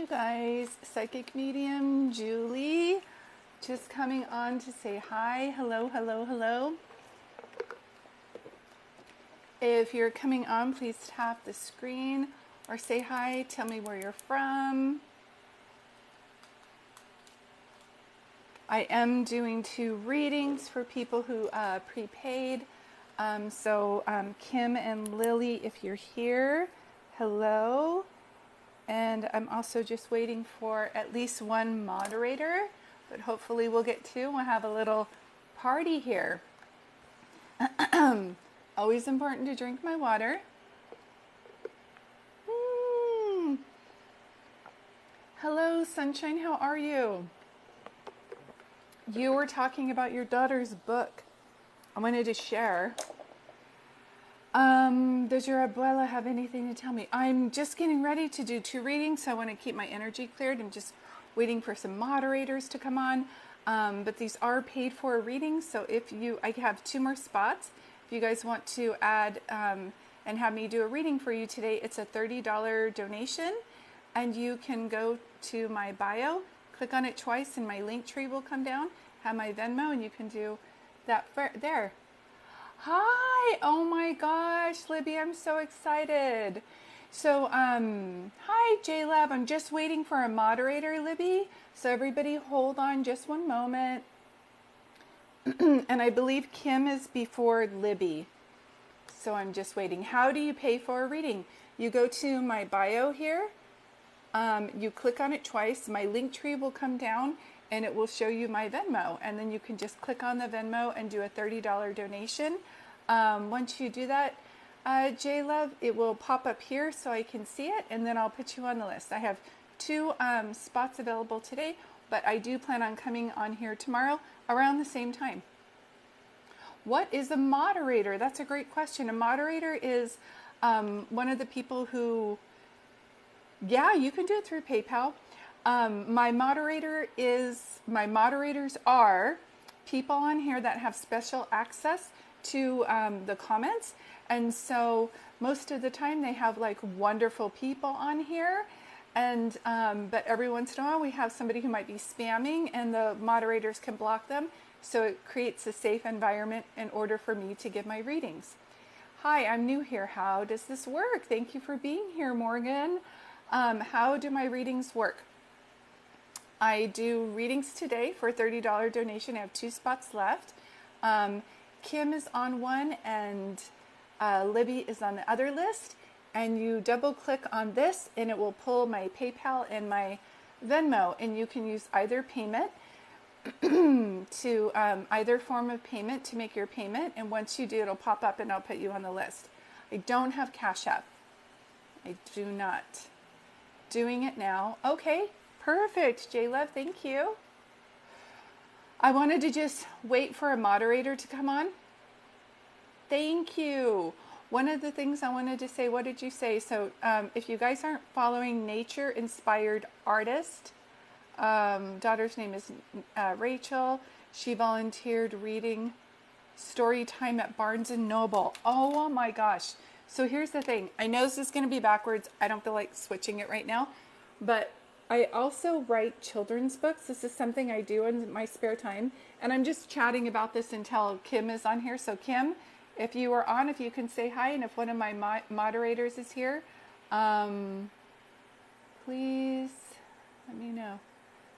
you guys. Psychic medium Julie just coming on to say hi. Hello, hello, hello. If you're coming on, please tap the screen or say hi. Tell me where you're from. I am doing 2 readings for people who prepaid. Kim and Lily, if you're here, hello. And I'm also just waiting for at least 1 moderator, but hopefully we'll get 2. We'll have a little party here. Always important to drink my water. Hello, Sunshine, how are you? You were talking about your daughter's book. I wanted to share. Does your abuela have anything to tell me? I'm just getting ready to do 2 readings, so I want to keep my energy cleared. I'm just waiting for some moderators to come on. But these are paid for readings, so I have 2 more spots. If you guys want to add and have me do a reading for you today, it's a $30 donation, and you can go to my bio, click on it twice, and my link tree will come down, have my Venmo, and you can do that there. Hi! Oh my gosh, Libby, I'm so excited. So, hi, JLab. I'm just waiting for a moderator, Libby. So everybody hold on just one moment. And I believe Kim is before Libby. So I'm just waiting. How do you pay for a reading? You go to my bio here. You click on it twice. My link tree will come down and it will show you my Venmo. And then you can just click on the Venmo and do a $30 donation. Once you do that, J-Love, it will pop up here so I can see it, and then I'll put you on the list. I have 2 spots available today, but I do plan on coming on here tomorrow around the same time. What is a moderator? That's a great question. A moderator is one of the people who, yeah, you can do it through PayPal. My moderators are people on here that have special access to the comments, and so most of the time they have like wonderful people on here, and but every once in a while we have somebody who might be spamming, and the moderators can block them, so it creates a safe environment in order for me to give my readings. Hi, I'm new here. How does this work? Thank you for being here, Morgan. How do my readings work? I do readings today for a $30 donation. I have 2 spots left. Kim is on one and Libby is on the other list. And you double click on this and it will pull my PayPal and my Venmo. And you can use either payment to either form of payment to make your payment. And once you do, it'll pop up and I'll put you on the list. I don't have Cash App. I do not. Doing it now. Okay, perfect. J-Love, thank you. I wanted to just wait for a moderator to come on. Thank you. One of the things I wanted to say, what did you say? So if you guys aren't following Nature Inspired Artist, daughter's name is Rachel. She volunteered reading story time at Barnes & Noble. Oh my gosh. So here's the thing. I know this is going to be backwards. I don't feel like switching it right now, but I also write children's books. This is something I do in my spare time. And I'm just chatting about this until Kim is on here. So Kim, if you are on, if you can say hi, and if one of my moderators is here, please let me know.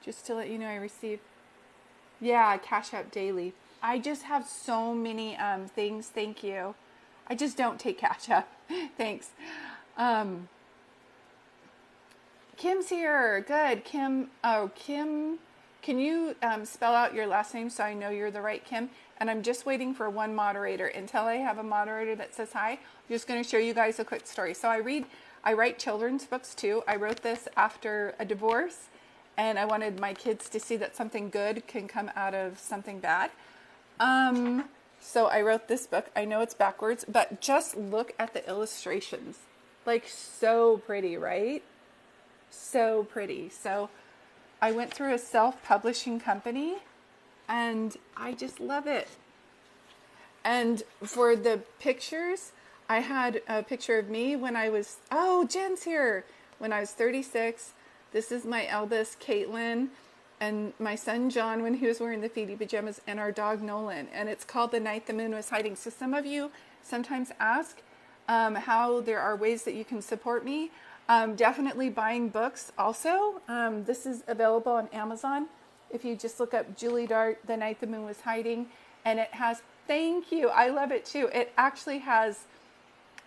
Just to let you know I receive. Yeah, Cash App daily. I just have so many things. Thank you. I just don't take Cash App. Thanks. Kim's here. Good. Kim. Oh, Kim. Can you spell out your last name so I know you're the right Kim? And I'm just waiting for 1 moderator. Until I have a moderator that says hi, I'm just going to show you guys a quick story. So I write children's books too. I wrote this after a divorce, and I wanted my kids to see that something good can come out of something bad. So I wrote this book. I know it's backwards, but just look at the illustrations. Like, so pretty, right? So pretty. So I went through a self-publishing company and I just love it. And for the pictures, I had a picture of me when I was, oh, Jen's here, when I was 36. This is my eldest, Caitlin, and my son, John, when he was wearing the feety pajamas, and our dog, Nolan. And it's called The Night the Moon Was Hiding. So some of you sometimes ask how there are ways that you can support me. Definitely buying books also. This is available on Amazon. If you just look up Julie Dart, The Night the Moon Was Hiding, and it has, thank you, I love it too. It actually has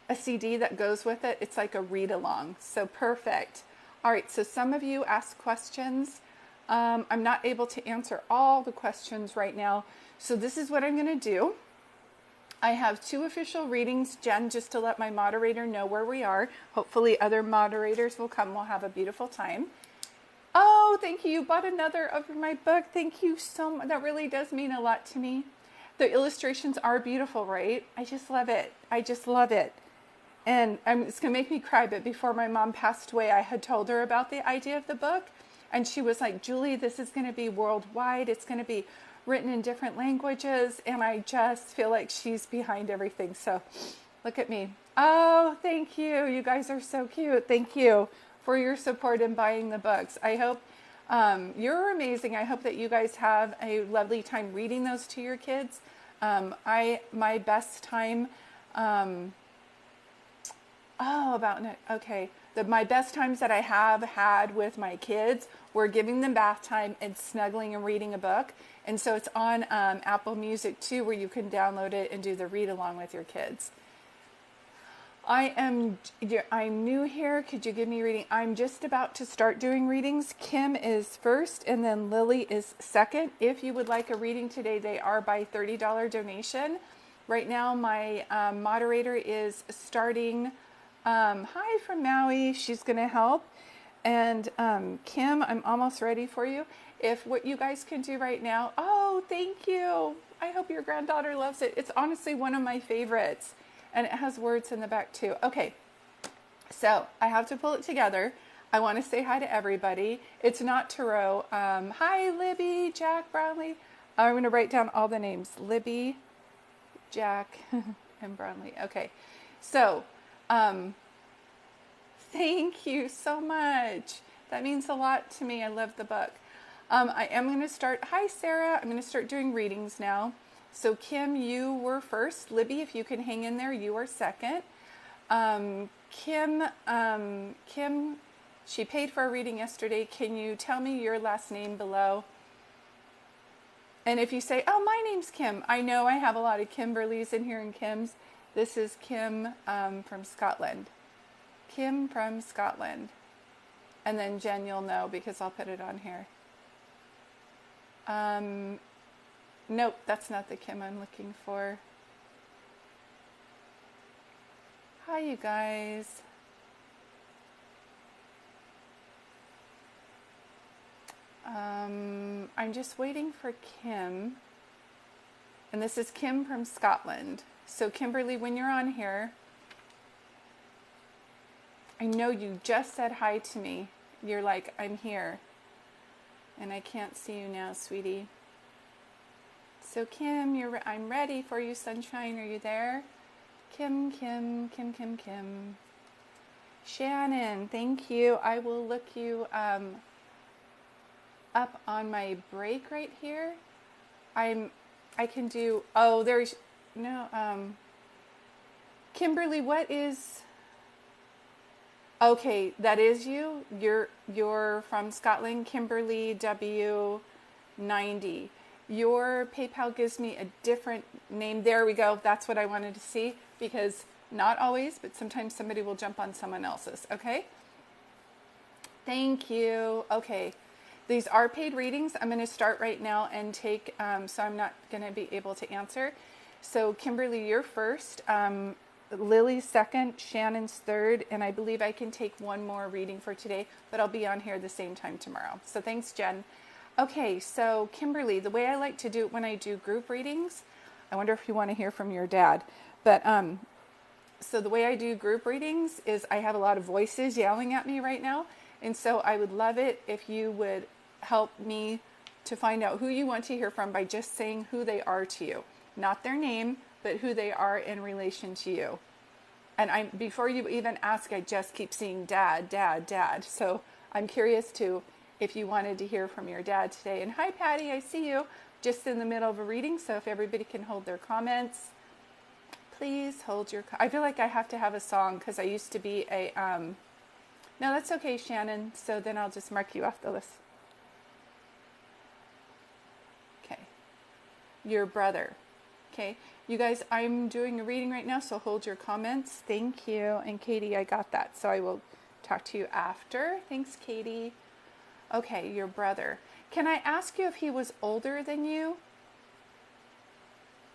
a CD that goes with it. It's like a read along. So perfect. All right, so some of you asked questions. I'm not able to answer all the questions right now. So this is what I'm going to do. I have 2 official readings, Jen, just to let my moderator know where we are. Hopefully other moderators will come. We'll have a beautiful time. Oh, thank you. You bought another of my book. Thank you so much. That really does mean a lot to me. The illustrations are beautiful, right? I just love it. I just love it. And it's going to make me cry, but before my mom passed away, I had told her about the idea of the book. And she was like, Julie, this is going to be worldwide. It's going to be written in different languages. And I just feel like she's behind everything. So look at me. Oh, thank you. You guys are so cute. Thank you for your support in buying the books. I hope you're amazing. I hope that you guys have a lovely time reading those to your kids. My best time, my best times that I have had with my kids were giving them bath time and snuggling and reading a book. And so it's on Apple Music too, where you can download it and do the read along with your kids. I'm new here. Could you give me a reading? I'm just about to start doing readings. Kim is first and then Lily is second. If you would like a reading today, they are by $30 donation. Right now, my moderator is starting. Hi from Maui. She's going to help. And Kim, I'm almost ready for you. If what you guys can do right now. Oh, thank you. I hope your granddaughter loves it. It's honestly one of my favorites. And it has words in the back too. Okay, so I have to pull it together. I want to say hi to everybody. It's not tarot. Hi, Libby, Jack, Brownlee. I'm going to write down all the names. Libby, Jack, and Brownlee. Okay, so thank you so much. That means a lot to me. I love the book. I am going to start. Hi, Sarah. I'm going to start doing readings now. So Kim, you were first. Libby, if you can hang in there, you are second. Kim, she paid for a reading yesterday. Can you tell me your last name below? And if you say, oh, my name's Kim. I know I have a lot of Kimberlys in here and Kims. This is Kim from Scotland. Kim from Scotland. And then Jen, you'll know because I'll put it on here. Nope, that's not the Kim I'm looking for. Hi, you guys. I'm just waiting for Kim. And this is Kim from Scotland. So Kimberly, when you're on here, I know you just said hi to me. You're like, I'm here. And I can't see you now, sweetie. So Kim, I'm ready for you, sunshine. Are you there? Kim. Shannon, thank you. I will look you up on my break right here. I can do, oh, there's, no, Kimberly, what is, okay, that is you. You're from Scotland, Kimberly W90. Your PayPal gives me a different name. There we go. That's what I wanted to see because not always, but sometimes somebody will jump on someone else's. Okay. Thank you. Okay. These are paid readings. I'm going to start right now and take, so I'm not going to be able to answer. So Kimberly, you're first. Lily's second, Shannon's third, and I believe I can take one more reading for today, but I'll be on here the same time tomorrow. So thanks, Jen. Okay, so Kimberly, the way I like to do it when I do group readings, I wonder if you want to hear from your dad, but so the way I do group readings is I have a lot of voices yelling at me right now, and so I would love it if you would help me to find out who you want to hear from by just saying who they are to you. Not their name, but who they are in relation to you. And before you even ask, I just keep seeing dad, dad, dad. So I'm curious to if you wanted to hear from your dad today. And hi, Patty, I see you just in the middle of a reading. So if everybody can hold their comments, please hold your. I feel like I have to have a song because I used to be a. No, that's okay, Shannon. So then I'll just mark you off the list. Okay. Your brother. Okay. You guys, I'm doing a reading right now, so hold your comments. Thank you. And Katie, I got that. So I will talk to you after. Thanks, Katie. Okay, your brother. Can I ask you if he was older than you?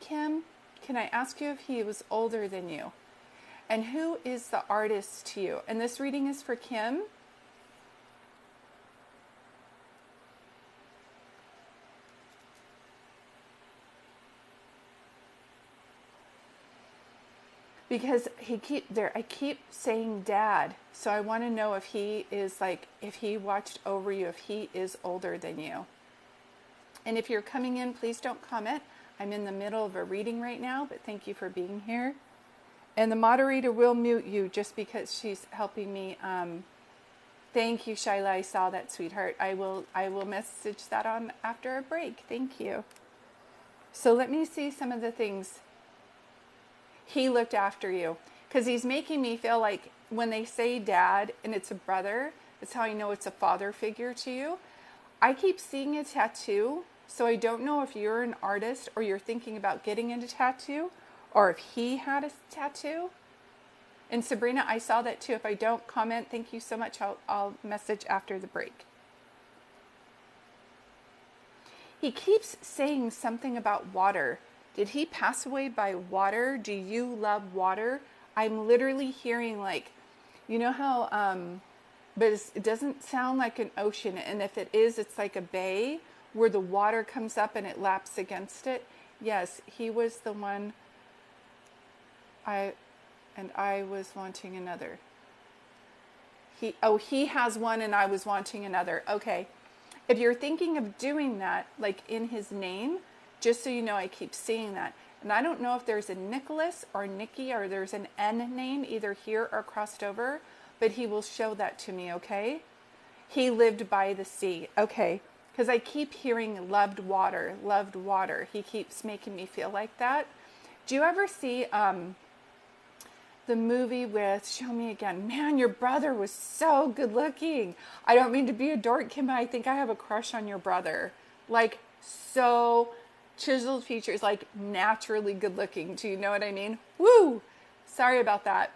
Kim, can I ask you if he was older than you? And who is the artist to you? And this reading is for Kim. Because I keep saying dad. So I want to know if he is like, if he watched over you, if he is older than you. And if you're coming in, please don't comment. I'm in the middle of a reading right now, but thank you for being here. And the moderator will mute you just because she's helping me. Thank you, Shyla. I saw that, sweetheart. I will message that on after a break. Thank you. So let me see some of the things. He looked after you because he's making me feel like when they say dad and it's a brother, that's how I know it's a father figure to you. I keep seeing a tattoo, so I don't know if you're an artist or you're thinking about getting into tattoo or if he had a tattoo. And Sabrina, I saw that too. If I don't comment, thank you so much. I'll message after the break. He keeps saying something about water. Did he pass away by water? Do you love water? I'm literally hearing like, you know how, but it doesn't sound like an ocean. And if it is, it's like a bay where the water comes up and it laps against it. Yes, he was the one. I was wanting another. He has one and I was wanting another. Okay. If you're thinking of doing that, like in his name, just so you know, I keep seeing that. And I don't know if there's a Nicholas or Nikki or there's an N name either here or crossed over, but he will show that to me, okay? He lived by the sea. Okay. Because I keep hearing loved water, loved water. He keeps making me feel like that. Do you ever see the movie with, show me again, man, your brother was so good looking. I don't mean to be a dork, Kim, but I think I have a crush on your brother. Like, so chiseled features, like naturally good looking. Do you know what I mean? Woo! Sorry about that.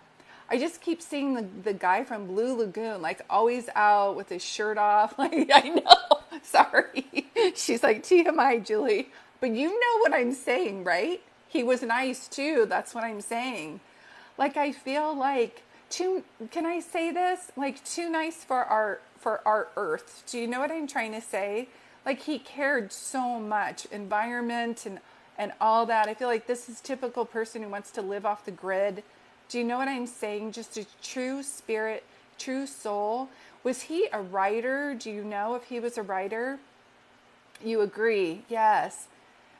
I just keep seeing the guy from Blue Lagoon, like always out with his shirt off. Like, I know. Sorry. She's like, TMI, Julie. But you know what I'm saying, right? He was nice too. That's what I'm saying. Like, I feel like can I say this? Like, too nice for our earth. Do you know what I'm trying to say? Like, he cared so much, environment and all that. I feel like this is typical person who wants to live off the grid. Do you know what I'm saying? Just a true spirit, true soul. Was he a writer? Do you know if he was a writer? You agree? Yes.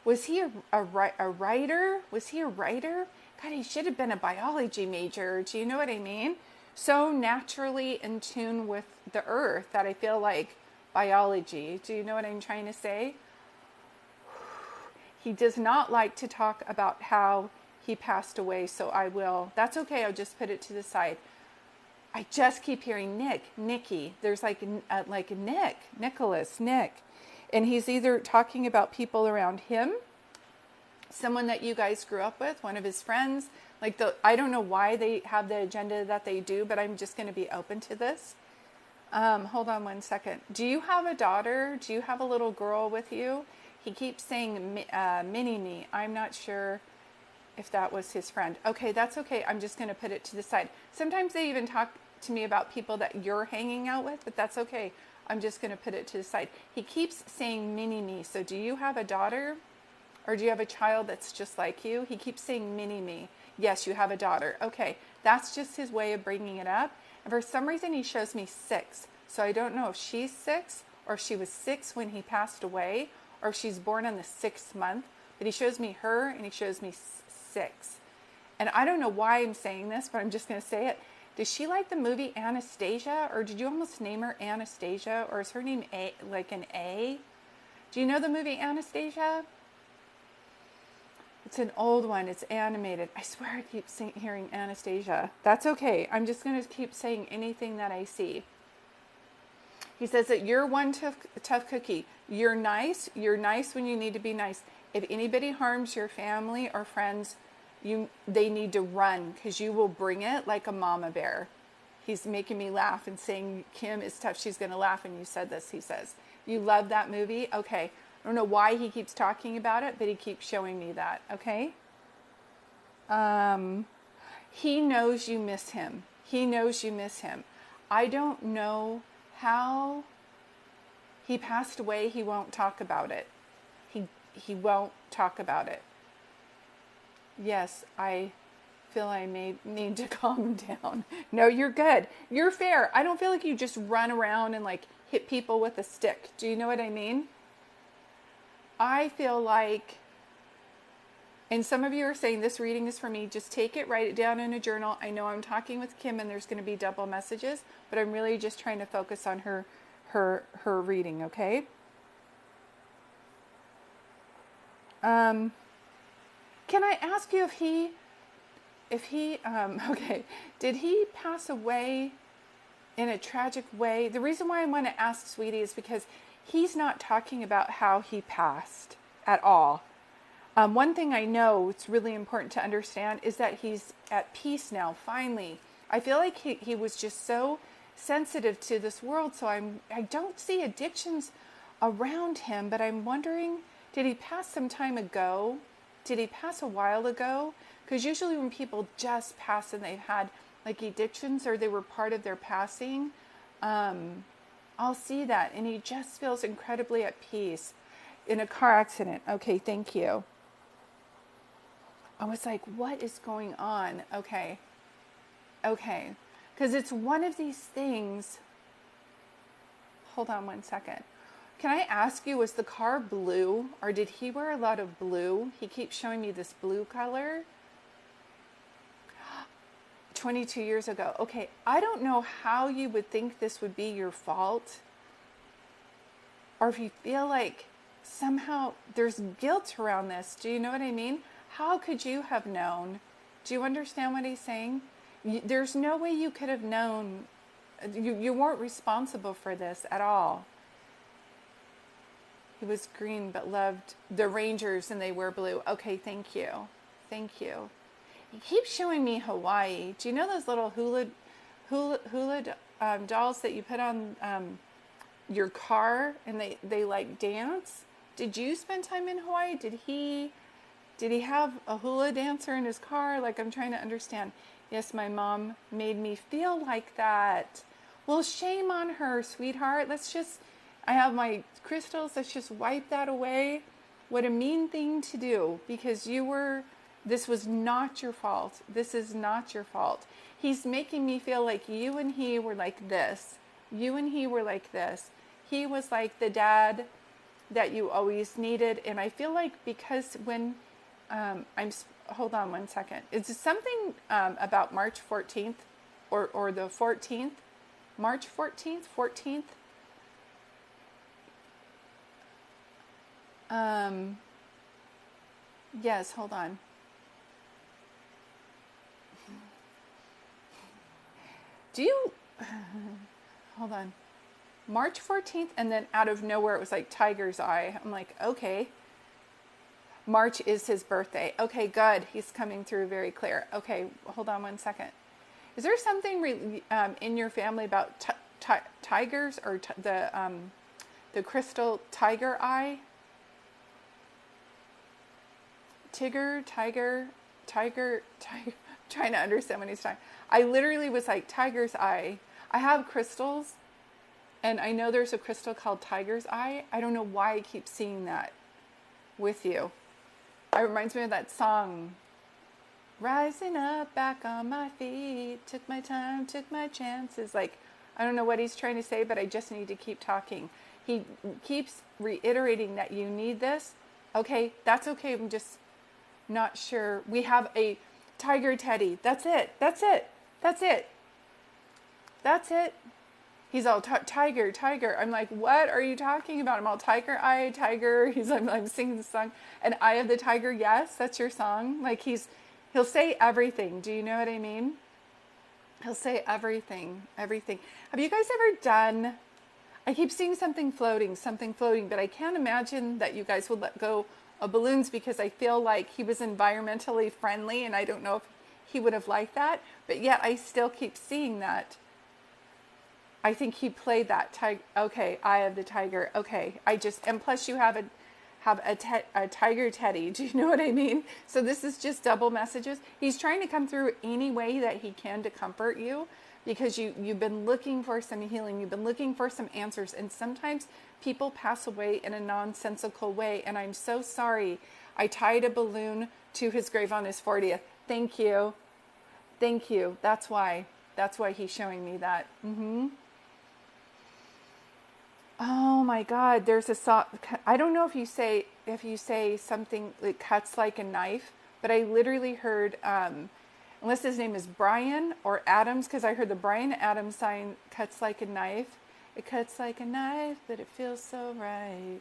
Was he a writer? Was he a writer? God, he should have been a biology major. Do you know what I mean? So naturally in tune with the earth that I feel like biology. Do you know what I'm trying to say? He does not like to talk about how he passed away, so I will. That's okay. I'll just put it to the side. I just keep hearing Nick, Nikki. There's like Nick, Nicholas, Nick. And he's either talking about people around him, someone that you guys grew up with, one of his friends. Like, I don't know why they have the agenda that they do, but I'm just going to be open to this. Hold on one second. Do you have a daughter? Do you have a little girl with you? He keeps saying mini-me. I'm not sure if that was his friend. Okay, that's okay. I'm just going to put it to the side. Sometimes they even talk to me about people that you're hanging out with, but that's okay. I'm just going to put it to the side. He keeps saying mini-me. So do you have a daughter? Or do you have a child that's just like you? He keeps saying mini-me. Yes, you have a daughter. Okay, that's just his way of bringing it up. And for some reason, he shows me 6. So I don't know if she's 6 or if she was 6 when he passed away or if she's born in the 6th month. But he shows me her and he shows me 6. and I don't know why I'm saying this, but I'm just going to say it. Does she like the movie Anastasia, or did you almost name her Anastasia, or is her name A, like an A? Do you know the movie Anastasia? It's an old one. It's animated. I swear I keep hearing Anastasia. That's okay. I'm just going to keep saying anything that I see. He says that you're one tough cookie. You're nice. You're nice when you need to be nice. If anybody harms your family or friends, they need to run, because you will bring it like a mama bear. He's making me laugh and saying, Kim is tough. She's going to laugh when you said this, he says. You love that movie? Okay. I don't know why he keeps talking about it, but he keeps showing me that. Okay? He knows you miss him. He knows you miss him. I don't know how he passed away. He won't talk about it. He won't talk about it. Yes, I feel I may need to calm down. No, you're good. You're fair. I don't feel like you just run around and like hit people with a stick. Do you know what I mean? I feel like, and some of you are saying this reading is for me, just take it, write it down in a journal. I know I'm talking with Kim and there's going to be double messages, but I'm really just trying to focus on her reading, okay? Can I ask you okay, did he pass away in a tragic way? The reason why I want to ask, sweetie, is because he's not talking about how he passed at all. One thing I know it's really important to understand is that he's at peace now, finally. I feel like he was just so sensitive to this world, so I don't see addictions around him, but I'm wondering, did he pass some time ago? Did he pass a while ago? Because usually when people just pass and they've had like addictions or they were part of their passing, I'll see that. And he just feels incredibly at peace in a car accident. Okay, thank you. I was like, what is going on? Okay. Because it's one of these things. Hold on one second. Can I ask you, was the car blue, or did he wear a lot of blue? He keeps showing me this blue color. 22 years ago. Okay, I don't know how you would think this would be your fault, or if you feel like somehow there's guilt around this. Do you know what I mean? How could you have known? Do you understand what he's saying? There's no way you could have known. You weren't responsible for this at all. He was green but loved the Rangers and they were blue. Okay, thank you. Thank you. He keeps showing me Hawaii. Do you know those little hula dolls that you put on your car and they like dance? Did you spend time in Hawaii? Did he have a hula dancer in his car? Like, I'm trying to understand. Yes, my mom made me feel like that. Well, shame on her, sweetheart. I have my crystals. Let's just wipe that away. What a mean thing to do, because this was not your fault. This is not your fault. He's making me feel like you and he were like this. You and he were like this. He was like the dad that you always needed. And I feel like because when hold on one second. Is it something about March 14th or the 14th? March 14th? 14th? Yes, hold on. Hold on. March 14th, and then out of nowhere it was like Tiger's Eye. I'm like, okay. March is his birthday. Okay, good. He's coming through very clear. Okay, hold on one second. Is there something in your family about tigers or the crystal tiger eye? Tiger. Trying to understand what he's talking. I literally was like, tiger's eye. I have crystals, and I know there's a crystal called tiger's eye. I don't know why I keep seeing that with you. It reminds me of that song, rising up back on my feet, took my time, took my chances. Like, I don't know what he's trying to say, but I just need to keep talking. He keeps reiterating that you need this. Okay, that's okay. I'm just not sure. We have Tiger Teddy. That's it. That's it. That's it. That's it. He's all tiger, tiger. I'm like, what are you talking about? I'm all tiger, eye, tiger. I'm singing the song. And Eye of the Tiger, yes, that's your song. Like he'll say everything. Do you know what I mean? He'll say everything, everything. Have you guys ever done, I keep seeing something floating, but I can't imagine that you guys would let go of balloons because I feel like he was environmentally friendly and I don't know if he would have liked that, but yet I still keep seeing that. I think he played that tiger. Okay, Eye of the Tiger. Okay, and plus you have a tiger teddy. Do you know what I mean? So this is just double messages. He's trying to come through any way that he can to comfort you because you've been looking for some healing. You've been looking for some answers. And sometimes people pass away in a nonsensical way. And I'm so sorry. I tied a balloon to his grave on his 40th. Thank you. Thank you. That's why he's showing me that. Oh my God, there's a song. I don't know if you say something that cuts like a knife, but I literally heard, unless his name is Brian or Adams, because I heard the Brian Adams sign, cuts like a knife. It cuts like a knife, but it feels so right.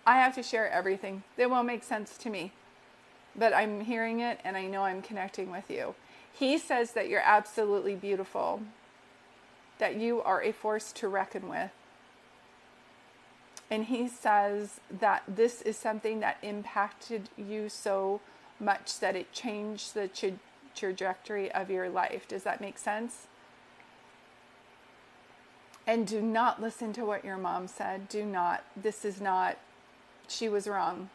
I have to share everything. It won't make sense to me, but I'm hearing it and I know I'm connecting with you. He says that you're absolutely beautiful, that you are a force to reckon with. And he says that this is something that impacted you so much that it changed the trajectory of your life. Does that make sense? And do not listen to what your mom said. Do not. She was wrong.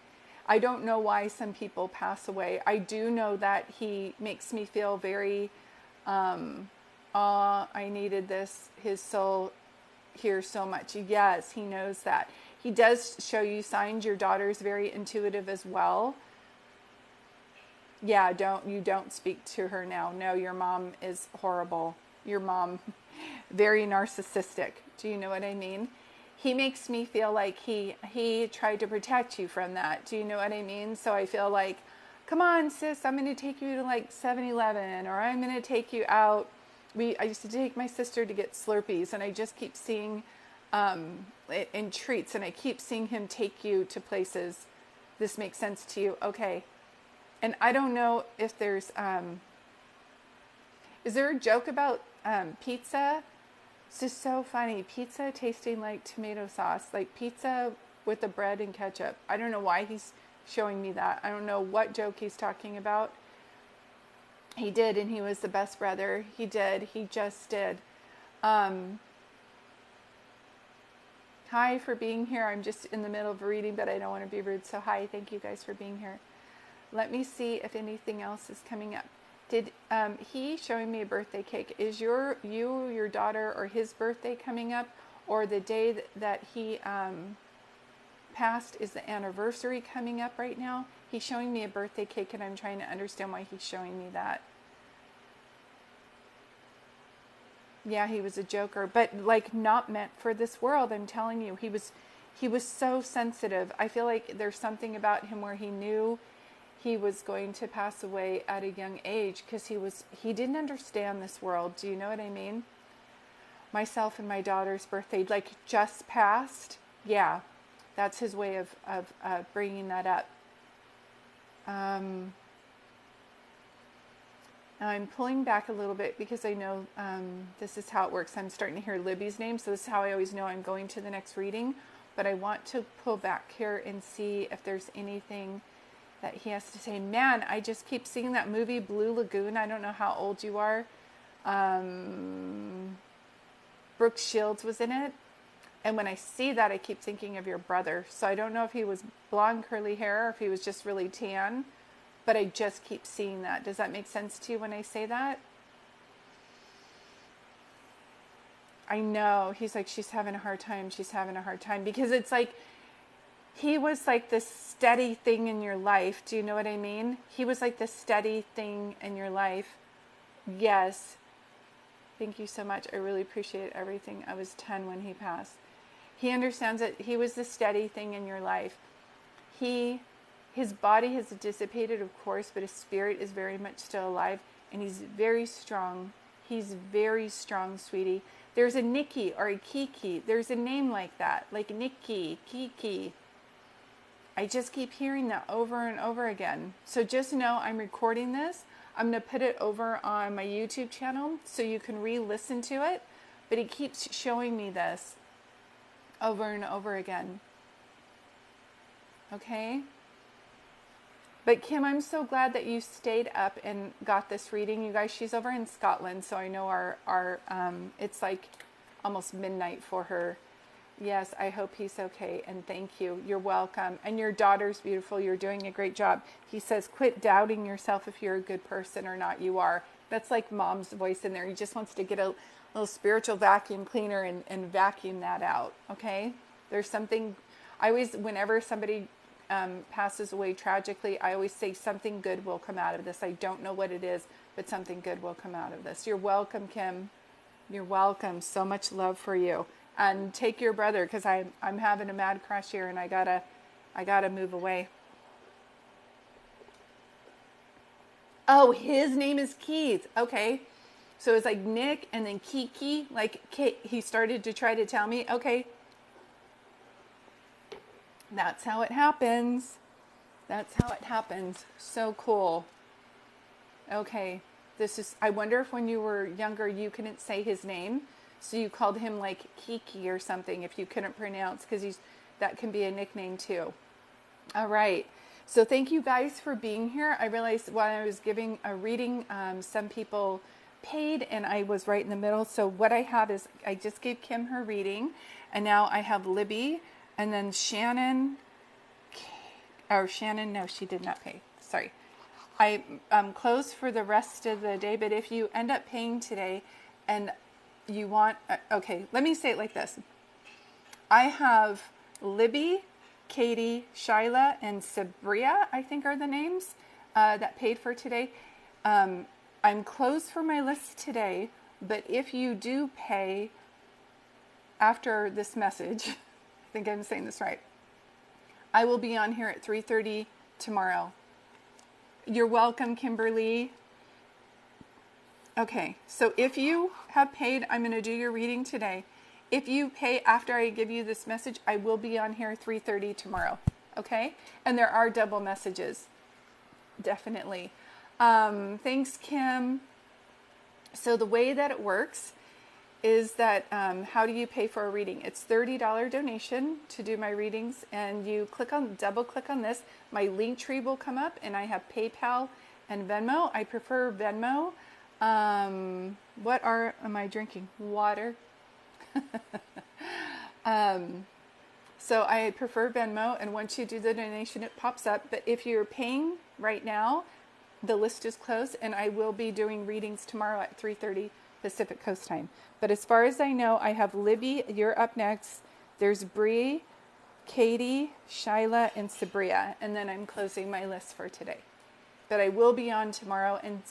I don't know why some people pass away. I do know that he makes me feel very, I needed this, his soul here so much. Yes, he knows that. He does show you signs. Your daughter's very intuitive as well. Yeah, don't speak to her now. No, your mom is horrible. Your mom, very narcissistic. Do you know what I mean? He makes me feel like he tried to protect you from that. Do you know what I mean? So I feel like, come on, sis, I'm going to take you to like 7-Eleven, or I'm going to take you out. I used to take my sister to get Slurpees, and I just keep seeing in treats, and I keep seeing him take you to places. This makes sense to you? Okay. And I don't know if there's, is there a joke about pizza? It's just so funny. Pizza tasting like tomato sauce, like pizza with the bread and ketchup. I don't know why he's showing me that. I don't know what joke he's talking about. He did, and he was the best brother. He did. He just did. Hi for being here. I'm just in the middle of a reading, but I don't want to be rude. So hi, thank you guys for being here. Let me see if anything else is coming up. Did he showing me a birthday cake? Is your daughter, or his birthday coming up, or the day that he passed? Is the anniversary coming up right now? He's showing me a birthday cake, and I'm trying to understand why he's showing me that. Yeah, he was a joker, but like not meant for this world. I'm telling you, he was so sensitive. I feel like there's something about him where he knew he was going to pass away at a young age because he didn't understand this world. Do you know what I mean? Myself and my daughter's birthday, like just passed. Yeah, that's his way of bringing that up. Now I'm pulling back a little bit because I know this is how it works. I'm starting to hear Libby's name, so this is how I always know I'm going to the next reading. But I want to pull back here and see if there's anything that he has to say. Man, I just keep seeing that movie Blue Lagoon. I don't know how old you are. Brooke Shields was in it. And when I see that, I keep thinking of your brother. So I don't know if he was blonde, curly hair, or if he was just really tan. But I just keep seeing that. Does that make sense to you when I say that? I know. He's like, she's having a hard time. She's having a hard time. Because it's like, he was like this steady thing in your life. Do you know what I mean? He was like this steady thing in your life. Yes. Thank you so much. I really appreciate everything. I was 10 when he passed. He understands that he was the steady thing in your life. He His body has dissipated, of course, but his spirit is very much still alive, and he's very strong. He's very strong, sweetie. There's a Nikki or a Kiki. There's a name like that, like Nikki, Kiki. I just keep hearing that over and over again. So just know I'm recording this. I'm going to put it over on my YouTube channel so you can re-listen to it. But he keeps showing me this over and over again. Okay? But Kim, I'm so glad that you stayed up and got this reading. You guys, she's over in Scotland, so I know our it's like almost midnight for her. Yes, I hope he's okay, and thank you. You're welcome. And your daughter's beautiful. You're doing a great job. He says, quit doubting yourself if you're a good person or not. You are. That's like mom's voice in there. He just wants to get a little spiritual vacuum cleaner and vacuum that out, okay? There's something, I always, whenever somebody passes away tragically, I always say something good will come out of this. I don't know what it is, but something good will come out of this. You're welcome, Kim. You're welcome. So much love for you. And take your brother, because I'm having a mad crush here, and I gotta move away. Oh, his name is Keith. Okay, so it's like Nick and then Kiki. Like he started to try to tell me. Okay, that's how it happens. That's how it happens. So cool. Okay, this is. I wonder if when you were younger you couldn't say his name. So you called him like Kiki or something if you couldn't pronounce, because that can be a nickname too. All right. So thank you guys for being here. I realized while I was giving a reading, some people paid and I was right in the middle. So what I have is I just gave Kim her reading, and now I have Libby and then Shannon. Or Shannon, no, she did not pay. Sorry. I'm closed for the rest of the day, but if you end up paying today and you want, okay, let me say it like this. I have Libby, Katie, Shyla, and Sabria, I think are the names that paid for today. I'm closed for my list today, but if you do pay after this message, I think I'm saying this right, I will be on here at 3:30 tomorrow. You're welcome, Kimberly. Okay, so if you have paid, I'm going to do your reading today. If you pay after I give you this message, I will be on here 3:30 tomorrow. Okay? And there are double messages. Definitely. Thanks, Kim. So the way that it works is that how do you pay for a reading? It's $30 donation to do my readings, and you double click on this. My link tree will come up, and I have PayPal and Venmo. I prefer Venmo. What am I drinking? Water. So I prefer Venmo, and once you do the donation, it pops up. But if you're paying right now, the list is closed, and I will be doing readings tomorrow at 3:30 Pacific Coast time. But as far as I know, I have Libby, you're up next. There's Bree, Katie, Shyla, and Sabria, and then I'm closing my list for today. But I will be on tomorrow, and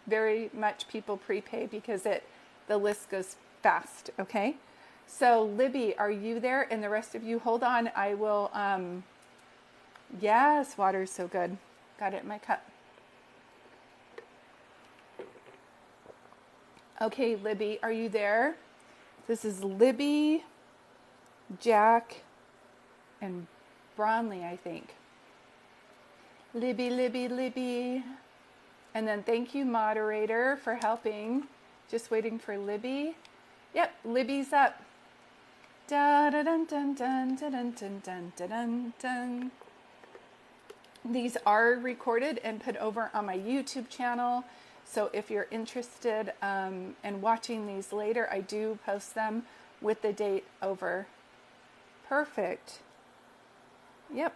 very much people prepay because the list goes fast, okay? So Libby, are you there? And the rest of you, hold on. I will, yes, water is so good. Got it in my cup. Okay, Libby, are you there? This is Libby, Jack, and Bronley, I think. Libby, Libby, Libby. And then thank you, moderator, for helping. Just waiting for Libby. Yep, Libby's up. Da da dun dun dun dun dun dun dun dun dun. These are recorded and put over on my YouTube channel. So if you're interested in watching these later, I do post them with the date over. Perfect. Yep.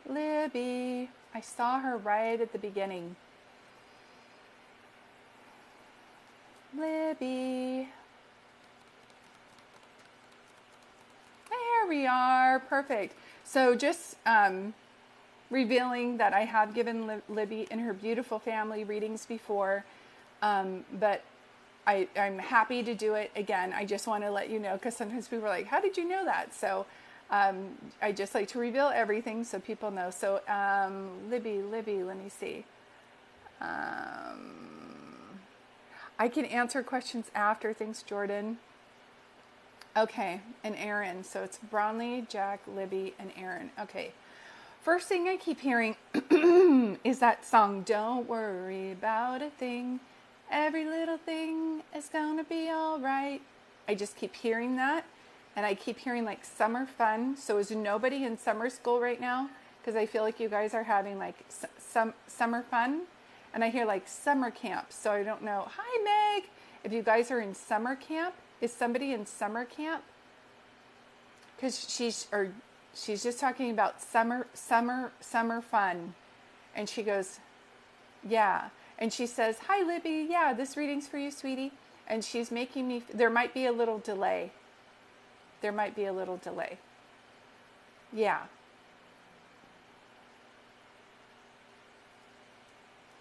Libby. I saw her right at the beginning. Libby. There we are. Perfect. So just revealing that I have given Libby and her beautiful family readings before, but I'm happy to do it again. I just want to let you know, because sometimes people are like, how did you know that? So I just like to reveal everything so people know. So, Libby, let me see. I can answer questions after. Thanks, Jordan. Okay, and Aaron. So it's Brownlee, Jack, Libby, and Aaron. Okay. First thing I keep hearing is that song, Don't Worry About a Thing. Every little thing is gonna be all right. I just keep hearing that. And I keep hearing like summer fun. So is nobody in summer school right now? Because I feel like you guys are having like some summer fun. And I hear like summer camp. So I don't know. Hi, Meg. If you guys are in summer camp, is somebody in summer camp? Because she's just talking about summer fun. And she goes, yeah. And she says, hi, Libby. Yeah, this reading's for you, sweetie. And she's making me, there might be a little delay. There might be a little delay. Yeah.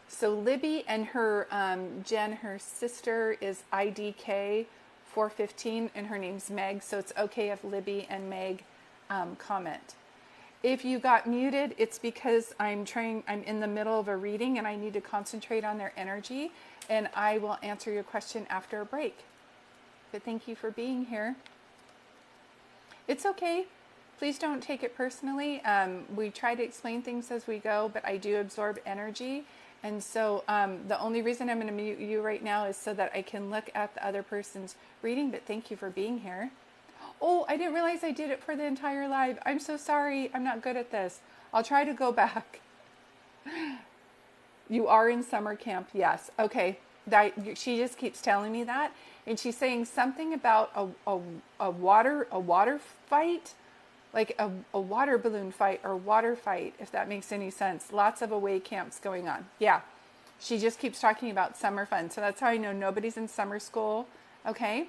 So Libby and her, Jen, her sister is IDK 415 and her name's Meg. So it's okay if Libby and Meg comment. If you got muted, it's because I'm in the middle of a reading and I need to concentrate on their energy, and I will answer your question after a break. But thank you for being here. It's okay. Please don't take it personally. We try to explain things as we go, but I do absorb energy. And so the only reason I'm going to mute you right now is so that I can look at the other person's reading, but thank you for being here. Oh, I didn't realize I did it for the entire live. I'm so sorry. I'm not good at this. I'll try to go back. You are in summer camp. Yes. Okay. She just keeps telling me that. And she's saying something about a water fight, like a water balloon fight or water fight, if that makes any sense. Lots of away camps going on. Yeah. She just keeps talking about summer fun. So that's how I know nobody's in summer school. Okay.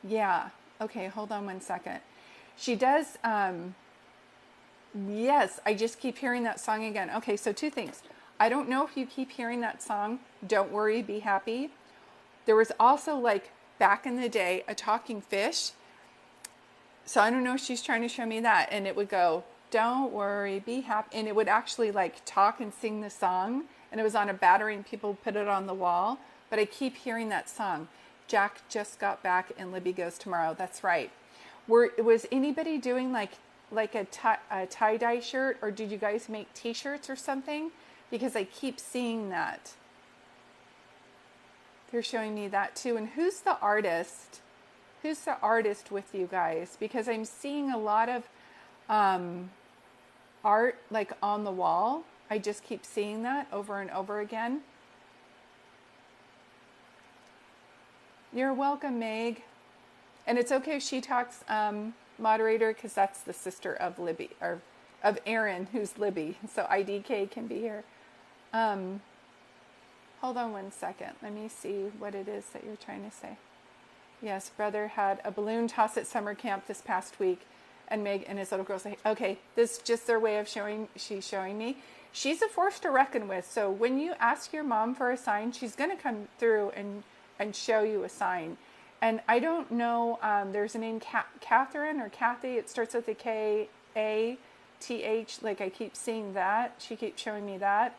Yeah. Okay, hold on one second. She does, yes, I just keep hearing that song again. Okay, so two things. I don't know if you keep hearing that song, Don't Worry, Be Happy. There was also, like, back in the day, a talking fish. So I don't know if she's trying to show me that. And it would go, don't worry, be happy. And it would actually, like, talk and sing the song. And it was on a battery and people put it on the wall. But I keep hearing that song. Jack just got back and Libby goes tomorrow. That's right. Was anybody doing like a tie-dye shirt, or did you guys make t-shirts or something? Because I keep seeing that. They're showing me that too. And who's the artist? Who's the artist with you guys? Because I'm seeing a lot of art like on the wall. I just keep seeing that over and over again. You're welcome, Meg. And it's okay if she talks moderator, because that's the sister of Libby, or of Aaron, who's Libby. So IDK can be here. Hold on one second. Let me see what it is that you're trying to say. Yes, brother had a balloon toss at summer camp this past week, and Meg and his little girl say, okay, this is just their way of she's showing me. She's a force to reckon with. So when you ask your mom for a sign, she's going to come through and show you a sign. And I don't know, there's a name, Catherine or Kathy. It starts with a K-A-T-H. Like, I keep seeing that. She keeps showing me that.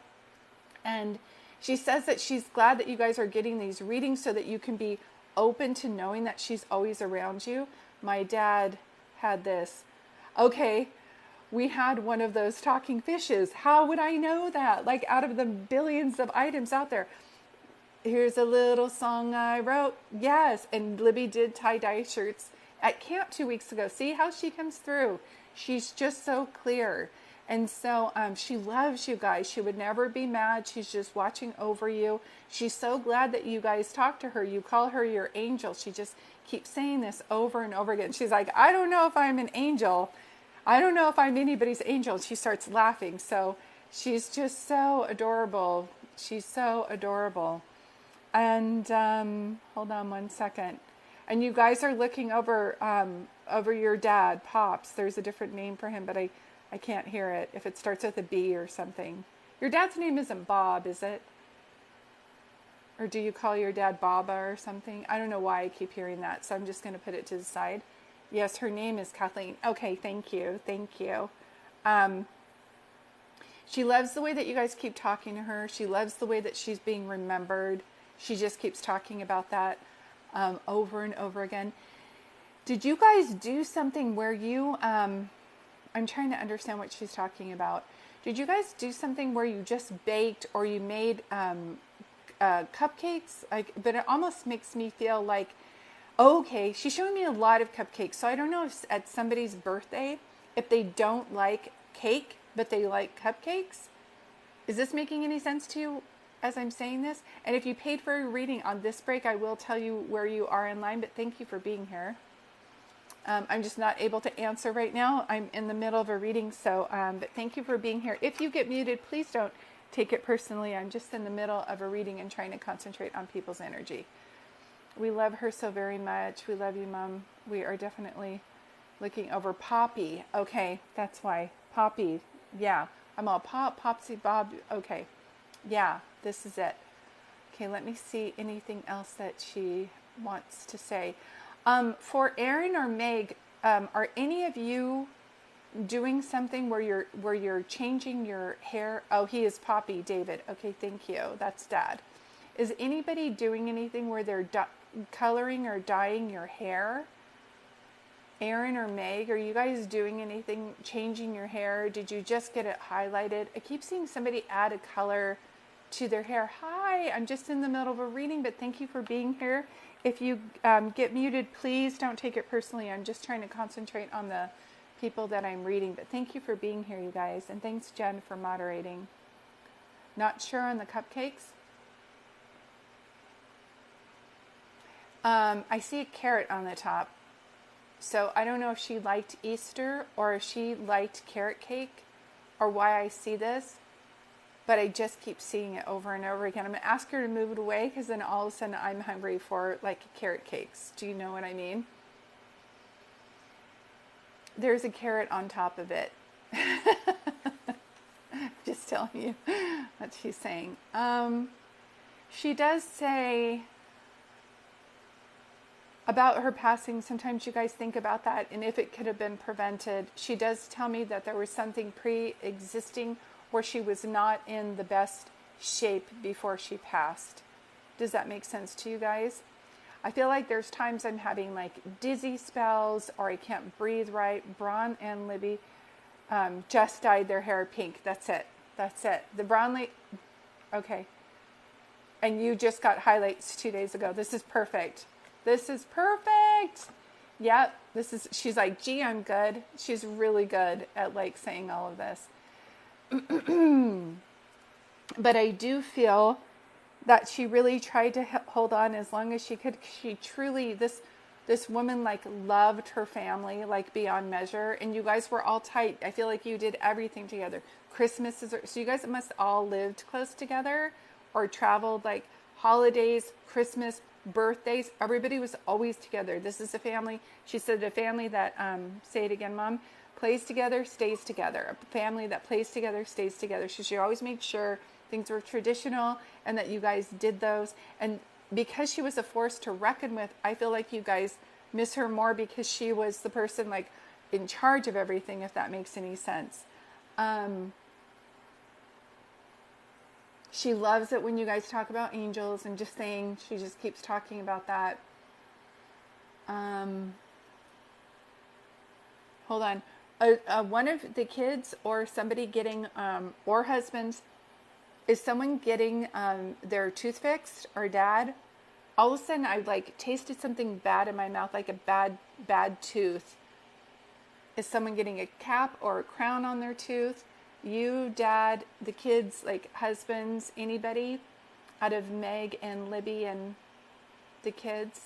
And she says that she's glad that you guys are getting these readings so that you can be open to knowing that she's always around you. My dad had this. Okay, we had one of those talking fishes. How would I know that? Like, out of the billions of items out there. Here's a little song I wrote. Yes, and Libby did tie-dye shirts at camp 2 weeks ago. See how she comes through. She's just so clear. And so she loves you guys. She would never be mad. She's just watching over you. She's so glad that you guys talk to her. You call her your angel. She just keeps saying this over and over again. She's like, I don't know if I'm an angel. I don't know if I'm anybody's angel. She starts laughing. So she's just so adorable. She's so adorable. And hold on one second. And you guys are looking over over your dad, Pops. There's a different name for him, but I can't hear it. If it starts with a B or something. Your dad's name isn't Bob, is it? Or do you call your dad Baba or something? I don't know why I keep hearing that, so I'm just going to put it to the side. Yes, her name is Kathleen. Okay, thank you. Thank you. Um, she loves the way that you guys keep talking to her. She loves the way that she's being remembered. She just keeps talking about that over and over again. Did you guys do something where you, I'm trying to understand what she's talking about. Did you guys do something where you just baked or you made cupcakes? But it almost makes me feel like, oh, okay, she's showing me a lot of cupcakes. So I don't know if at somebody's birthday, if they don't like cake, but they like cupcakes. Is this making any sense to you as I'm saying this? And if you paid for a reading on this break, I will tell you where you are in line, but thank you for being here. I'm just not able to answer right now. I'm in the middle of a reading, so but thank you for being here. If you get muted, please don't take it personally. I'm just in the middle of a reading and trying to concentrate on people's energy. We love her so very much. We love you, Mom. We are definitely looking over Poppy. Okay, that's why. Poppy. Yeah. I'm all Popsy, Bob. Okay. Yeah, this is it. Okay, let me see anything else that she wants to say. For Aaron or Meg, are any of you doing something where you're changing your hair? Oh, he is Poppy, David. Okay, thank you. That's Dad. Is anybody doing anything where they're coloring or dyeing your hair? Aaron or Meg, are you guys doing anything, changing your hair? Did you just get it highlighted? I keep seeing somebody add a color to their hair. Hi, I'm just in the middle of a reading, but thank you for being here. If you get muted, please don't take it personally. I'm just trying to concentrate on the people that I'm reading, but thank you for being here, you guys. And thanks, Jen, for moderating. Not sure on the cupcakes. I see a carrot on the top. So I don't know if she liked Easter or if she liked carrot cake or why I see this, but I just keep seeing it over and over again. I'm going to ask her to move it away because then all of a sudden I'm hungry for like carrot cakes. Do you know what I mean? There's a carrot on top of it. Just telling you what she's saying. She does say about her passing, sometimes you guys think about that and if it could have been prevented. She does tell me that there was something pre-existing where she was not in the best shape before she passed. Does that make sense to you guys? I feel like there's times I'm having like dizzy spells or I can't breathe right. Braun and Libby just dyed their hair pink. That's it. That's it. The Brownlee, okay. And you just got highlights 2 days ago. This is perfect. This is perfect. Yep. She's like, gee, I'm good. She's really good at like saying all of this. But I do feel that she really tried to hold on as long as she could. She truly, this woman like loved her family like beyond measure. And you guys were all tight. I feel like you did everything together. Christmases, so you guys must all lived close together or traveled like holidays, Christmas, birthdays. Everybody was always together. This is a family. She said a family that, say it again, Mom, plays together, stays together. A family that plays together, stays together. She always made sure things were traditional and that you guys did those. And because she was a force to reckon with, I feel like you guys miss her more because she was the person like in charge of everything, if that makes any sense. She loves it when you guys talk about angels and just saying, she just keeps talking about that. Hold on. One of the kids or somebody getting, or husbands, is someone getting their tooth fixed or dad? All of a sudden I like tasted something bad in my mouth, like a bad tooth. Is someone getting a cap or a crown on their tooth? You, Dad, the kids, like husbands, anybody out of Meg and Libby and the kids?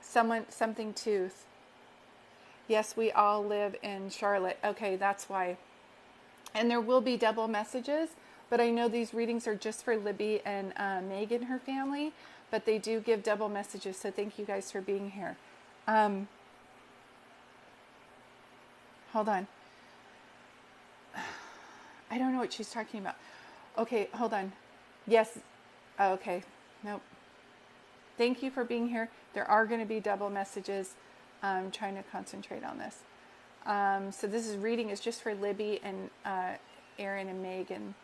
Something tooth. Yes, we all live in Charlotte. Okay, that's why. And there will be double messages, but I know these readings are just for Libby and Meg and her family, but they do give double messages, so thank you guys for being here. Hold on. I don't know what she's talking about. Okay, hold on. Yes. Oh, okay. Nope. Thank you for being here. There are going to be double messages. I'm trying to concentrate on this. So this reading is just for Libby and Aaron and Megan,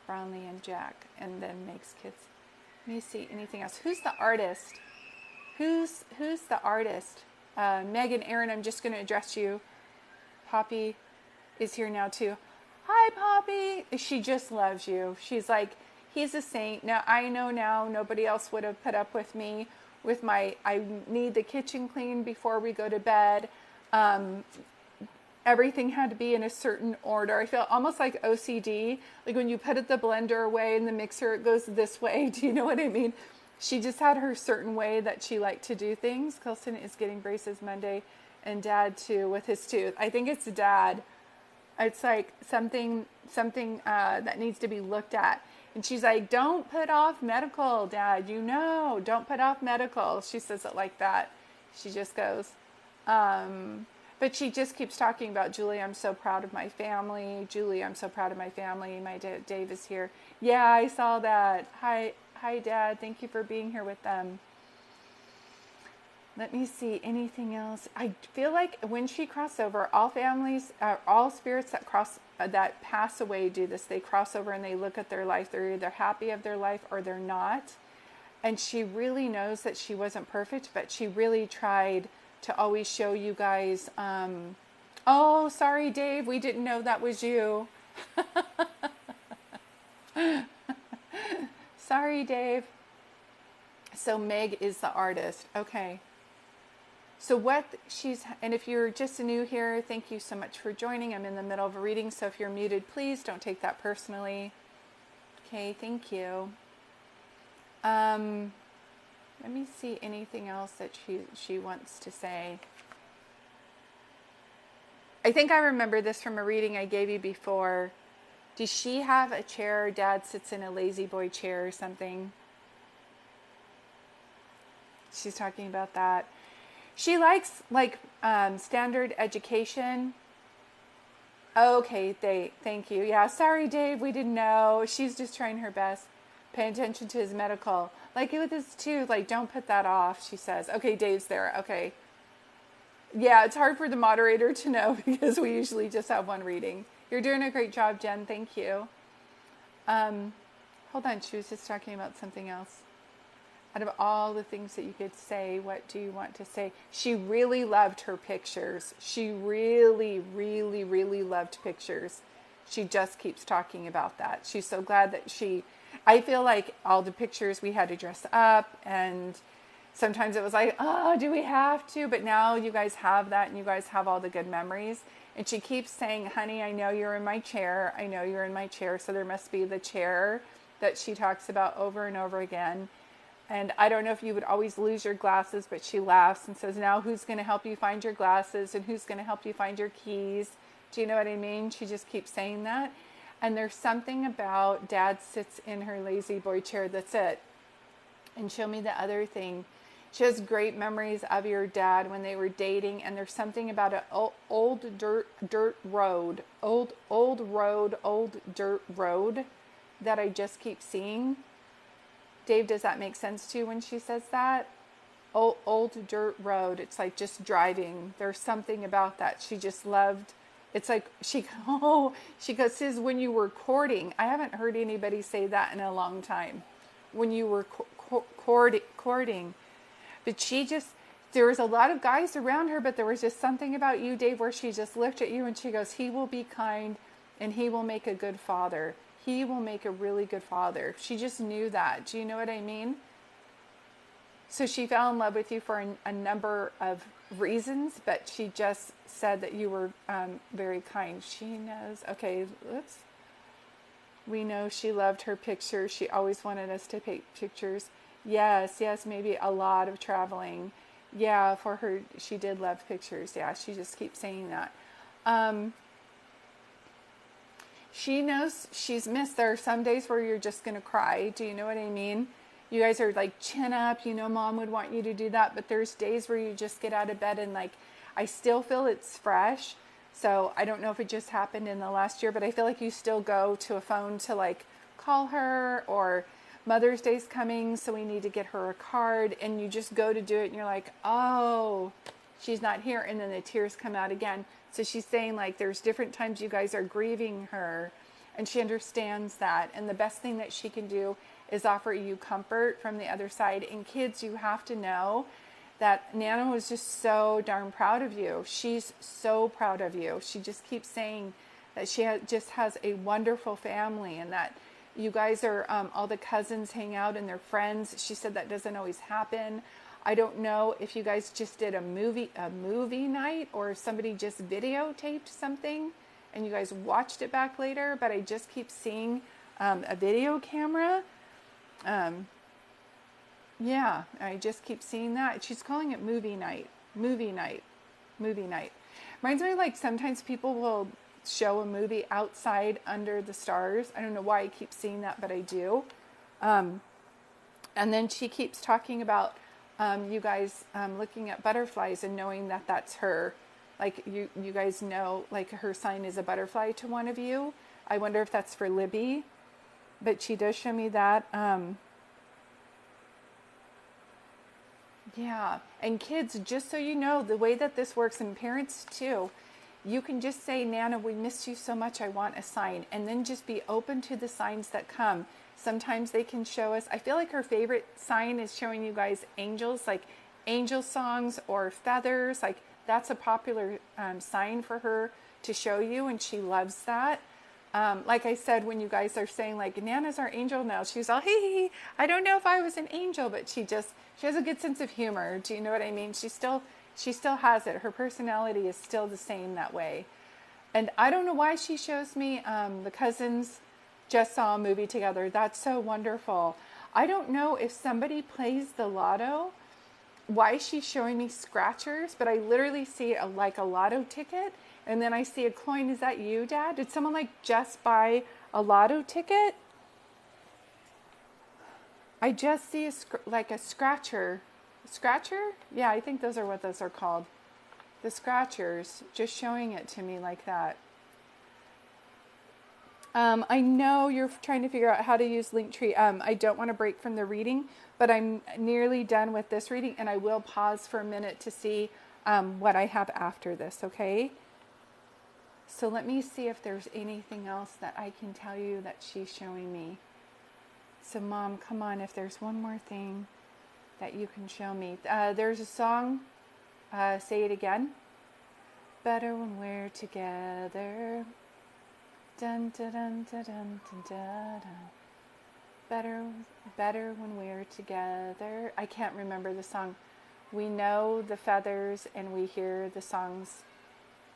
Brownlee and Jack, and then Meg's kids. Let me see anything else. Who's the artist? Who's the artist? Meg and Aaron, I'm just going to address you. Poppy is here now too. Hi, Poppy. She just loves you. She's like, he's a saint. Now, I know now nobody else would have put up with me with my, I need the kitchen clean before we go to bed. Everything had to be in a certain order. I feel almost like OCD. Like when you put the blender away in the mixer, it goes this way. Do you know what I mean? She just had her certain way that she liked to do things. Colson is getting braces Monday, and Dad too with his tooth. I think it's Dad. It's like something that needs to be looked at. And she's like, don't put off medical, Dad. You know, don't put off medical. She says it like that. She just goes. But she just keeps talking about, Julie, I'm so proud of my family. Julie, I'm so proud of my family. My Dave is here. Yeah, I saw that. Hi, Dad. Thank you for being here with them. Let me see anything else. I feel like when she crossed over, all families, all spirits that pass away do this. They cross over and they look at their life. They're either happy of their life or they're not. And she really knows that she wasn't perfect, but she really tried to always show you guys. Oh, sorry, Dave. We didn't know that was you. Sorry, Dave. So Meg is the artist. Okay. So and if you're just new here, thank you so much for joining. I'm in the middle of a reading, so if you're muted, please don't take that personally. Okay, thank you. Let me see anything else that she wants to say. I think I remember this from a reading I gave you before. Does she have a chair? Dad sits in a lazy boy chair or something. She's talking about that. She likes standard education. Okay, thank you. Yeah, sorry, Dave, we didn't know. She's just trying her best. Pay attention to his medical. Like with his tooth, don't put that off, she says. Okay, Dave's there. Okay. Yeah, it's hard for the moderator to know because we usually just have one reading. You're doing a great job, Jen. Thank you. Hold on, she was just talking about something else. Out of all the things that you could say, what do you want to say? She really loved her pictures. She really, really, really loved pictures. She just keeps talking about that. She's so glad that I feel like all the pictures we had to dress up, and sometimes it was like, oh, do we have to? But now you guys have that, and you guys have all the good memories. And she keeps saying, honey, I know you're in my chair. I know you're in my chair. So there must be the chair that she talks about over and over again. And I don't know if you would always lose your glasses, but she laughs and says, now who's going to help you find your glasses and who's going to help you find your keys? Do you know what I mean? She just keeps saying that. And there's something about Dad sits in her lazy boy chair. That's it. And show me the other thing. She has great memories of your dad when they were dating. And there's something about an old dirt road, old dirt road that I just keep seeing. Dave, does that make sense to you when she says that? Old dirt road. It's like just driving. There's something about that. She just loved. It's like she goes, says when you were courting. I haven't heard anybody say that in a long time. When you were courting. But there was a lot of guys around her, but there was just something about you, Dave, where she just looked at you and she goes, he will be kind and he will make a good father. He will make a really good father. She just knew that. Do you know what I mean? So she fell in love with you for a number of reasons, but she just said that you were very kind. She knows. Okay, oops. We know she loved her pictures. She always wanted us to take pictures. Yes, maybe a lot of traveling. Yeah, for her, she did love pictures. Yeah, she just keeps saying that. She knows she's missed. There are some days where you're just going to cry. Do you know what I mean? You guys are like chin up. You know, Mom would want you to do that. But there's days where you just get out of bed and I still feel it's fresh. So I don't know if it just happened in the last year, but I feel like you still go to a phone to call her, or Mother's Day's coming, so we need to get her a card. And you just go to do it and you're like, oh, she's not here. And then the tears come out again. So she's saying like there's different times you guys are grieving her, and she understands that. And the best thing that she can do is offer you comfort from the other side. And kids, you have to know that Nana was just so darn proud of you. She's so proud of you. She just keeps saying that she just has a wonderful family, and that you guys are, all the cousins hang out and they're friends. She said that doesn't always happen. I don't know if you guys just did a movie night, or if somebody just videotaped something and you guys watched it back later, but I just keep seeing a video camera. Yeah, I just keep seeing that. She's calling it movie night. Reminds me like sometimes people will show a movie outside under the stars. I don't know why I keep seeing that, but I do. And then she keeps talking about you guys looking at butterflies and knowing that that's her. Like you guys know, like her sign is a butterfly to one of you. I wonder if that's for Libby, but she does show me that. Yeah, and kids, just so you know, the way that this works, and parents too, you can just say, Nana, we missed you so much, I want a sign. And then just be open to the signs that come. Sometimes they can show us, I feel like her favorite sign is showing you guys angels, like angel songs or feathers. Like that's a popular sign for her to show you, and she loves that. Like I said, when you guys are saying like, Nana's our angel now, she's all, hey, I don't know if I was an angel, but she has a good sense of humor. Do you know what I mean? She still has it. Her personality is still the same that way. And I don't know why she shows me the cousins just saw a movie together. That's so wonderful. I don't know if somebody plays the lotto, why she's showing me scratchers, but I literally see a lotto ticket, and then I see a coin. Is that you, Dad? Did someone like just buy a lotto ticket? I just see a scratcher. Scratcher? Yeah, I think those are what those are called. The scratchers, just showing it to me like that. I know you're trying to figure out how to use Linktree. I don't want to break from the reading, but I'm nearly done with this reading, and I will pause for a minute to see what I have after this, okay? So let me see if there's anything else that I can tell you that she's showing me. So Mom, come on, if there's one more thing that you can show me. There's a song, say it again. Better when we're together. Dun, dun, dun, dun, dun, dun, dun, dun. Better when we're together. I can't remember the song. We know the feathers and we hear the songs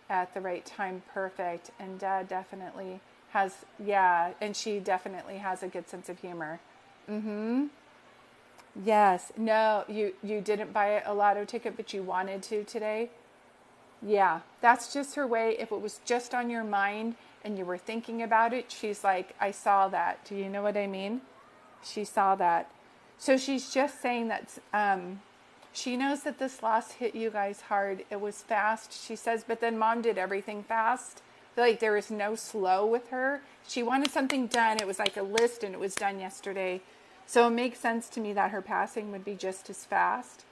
at the right time. Perfect. And Dad definitely has, yeah, and she definitely has a good sense of humor. Yes. No, you didn't buy a lotto ticket, but you wanted to today. Yeah, that's just her way. If it was just on your mind and you were thinking about it, she's like, I saw that. Do you know what I mean? She saw that. So she's just saying that she knows that this loss hit you guys hard. It was fast, she says, but then Mom did everything fast. Like there was no slow with her. She wanted something done. It was like a list, and it was done yesterday. So it makes sense to me that her passing would be just as fast.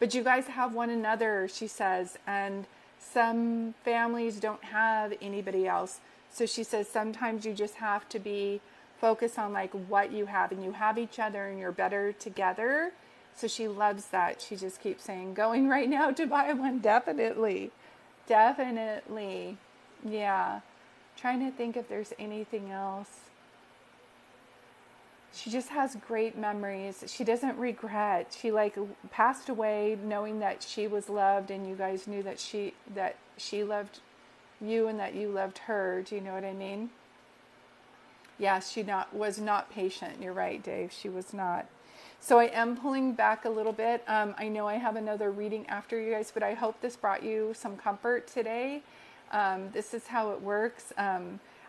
But you guys have one another, she says, and some families don't have anybody else. So she says sometimes you just have to be focused on like what you have, and you have each other and you're better together. So she loves that. She just keeps saying, going right now to buy one. Definitely. Yeah. Trying to think if there's anything else. She just has great memories. She doesn't regret. She like passed away knowing that she was loved, and you guys knew that she loved you and that you loved her. Do you know what I mean? Yeah, she was not patient. You're right, Dave. She was not. So I am pulling back a little bit. I know I have another reading after you guys, but I hope this brought you some comfort today. This is how it works.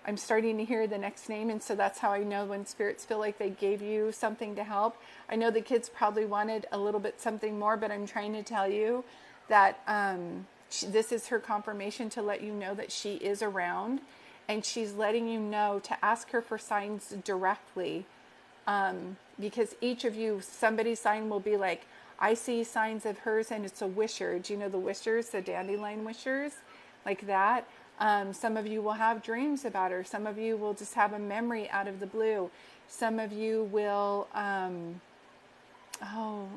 I'm starting to hear the next name, and so that's how I know when spirits feel like they gave you something to help. I know the kids probably wanted a little bit something more, but I'm trying to tell you that this is her confirmation to let you know that she is around, and she's letting you know to ask her for signs directly, because each of you, somebody's sign will be like, I see signs of hers, and it's a wisher. Do you know the wishers, the dandelion wishers? Like that. Some of you will have dreams about her. Some of you will just have a memory out of the blue. Some of you will, oh,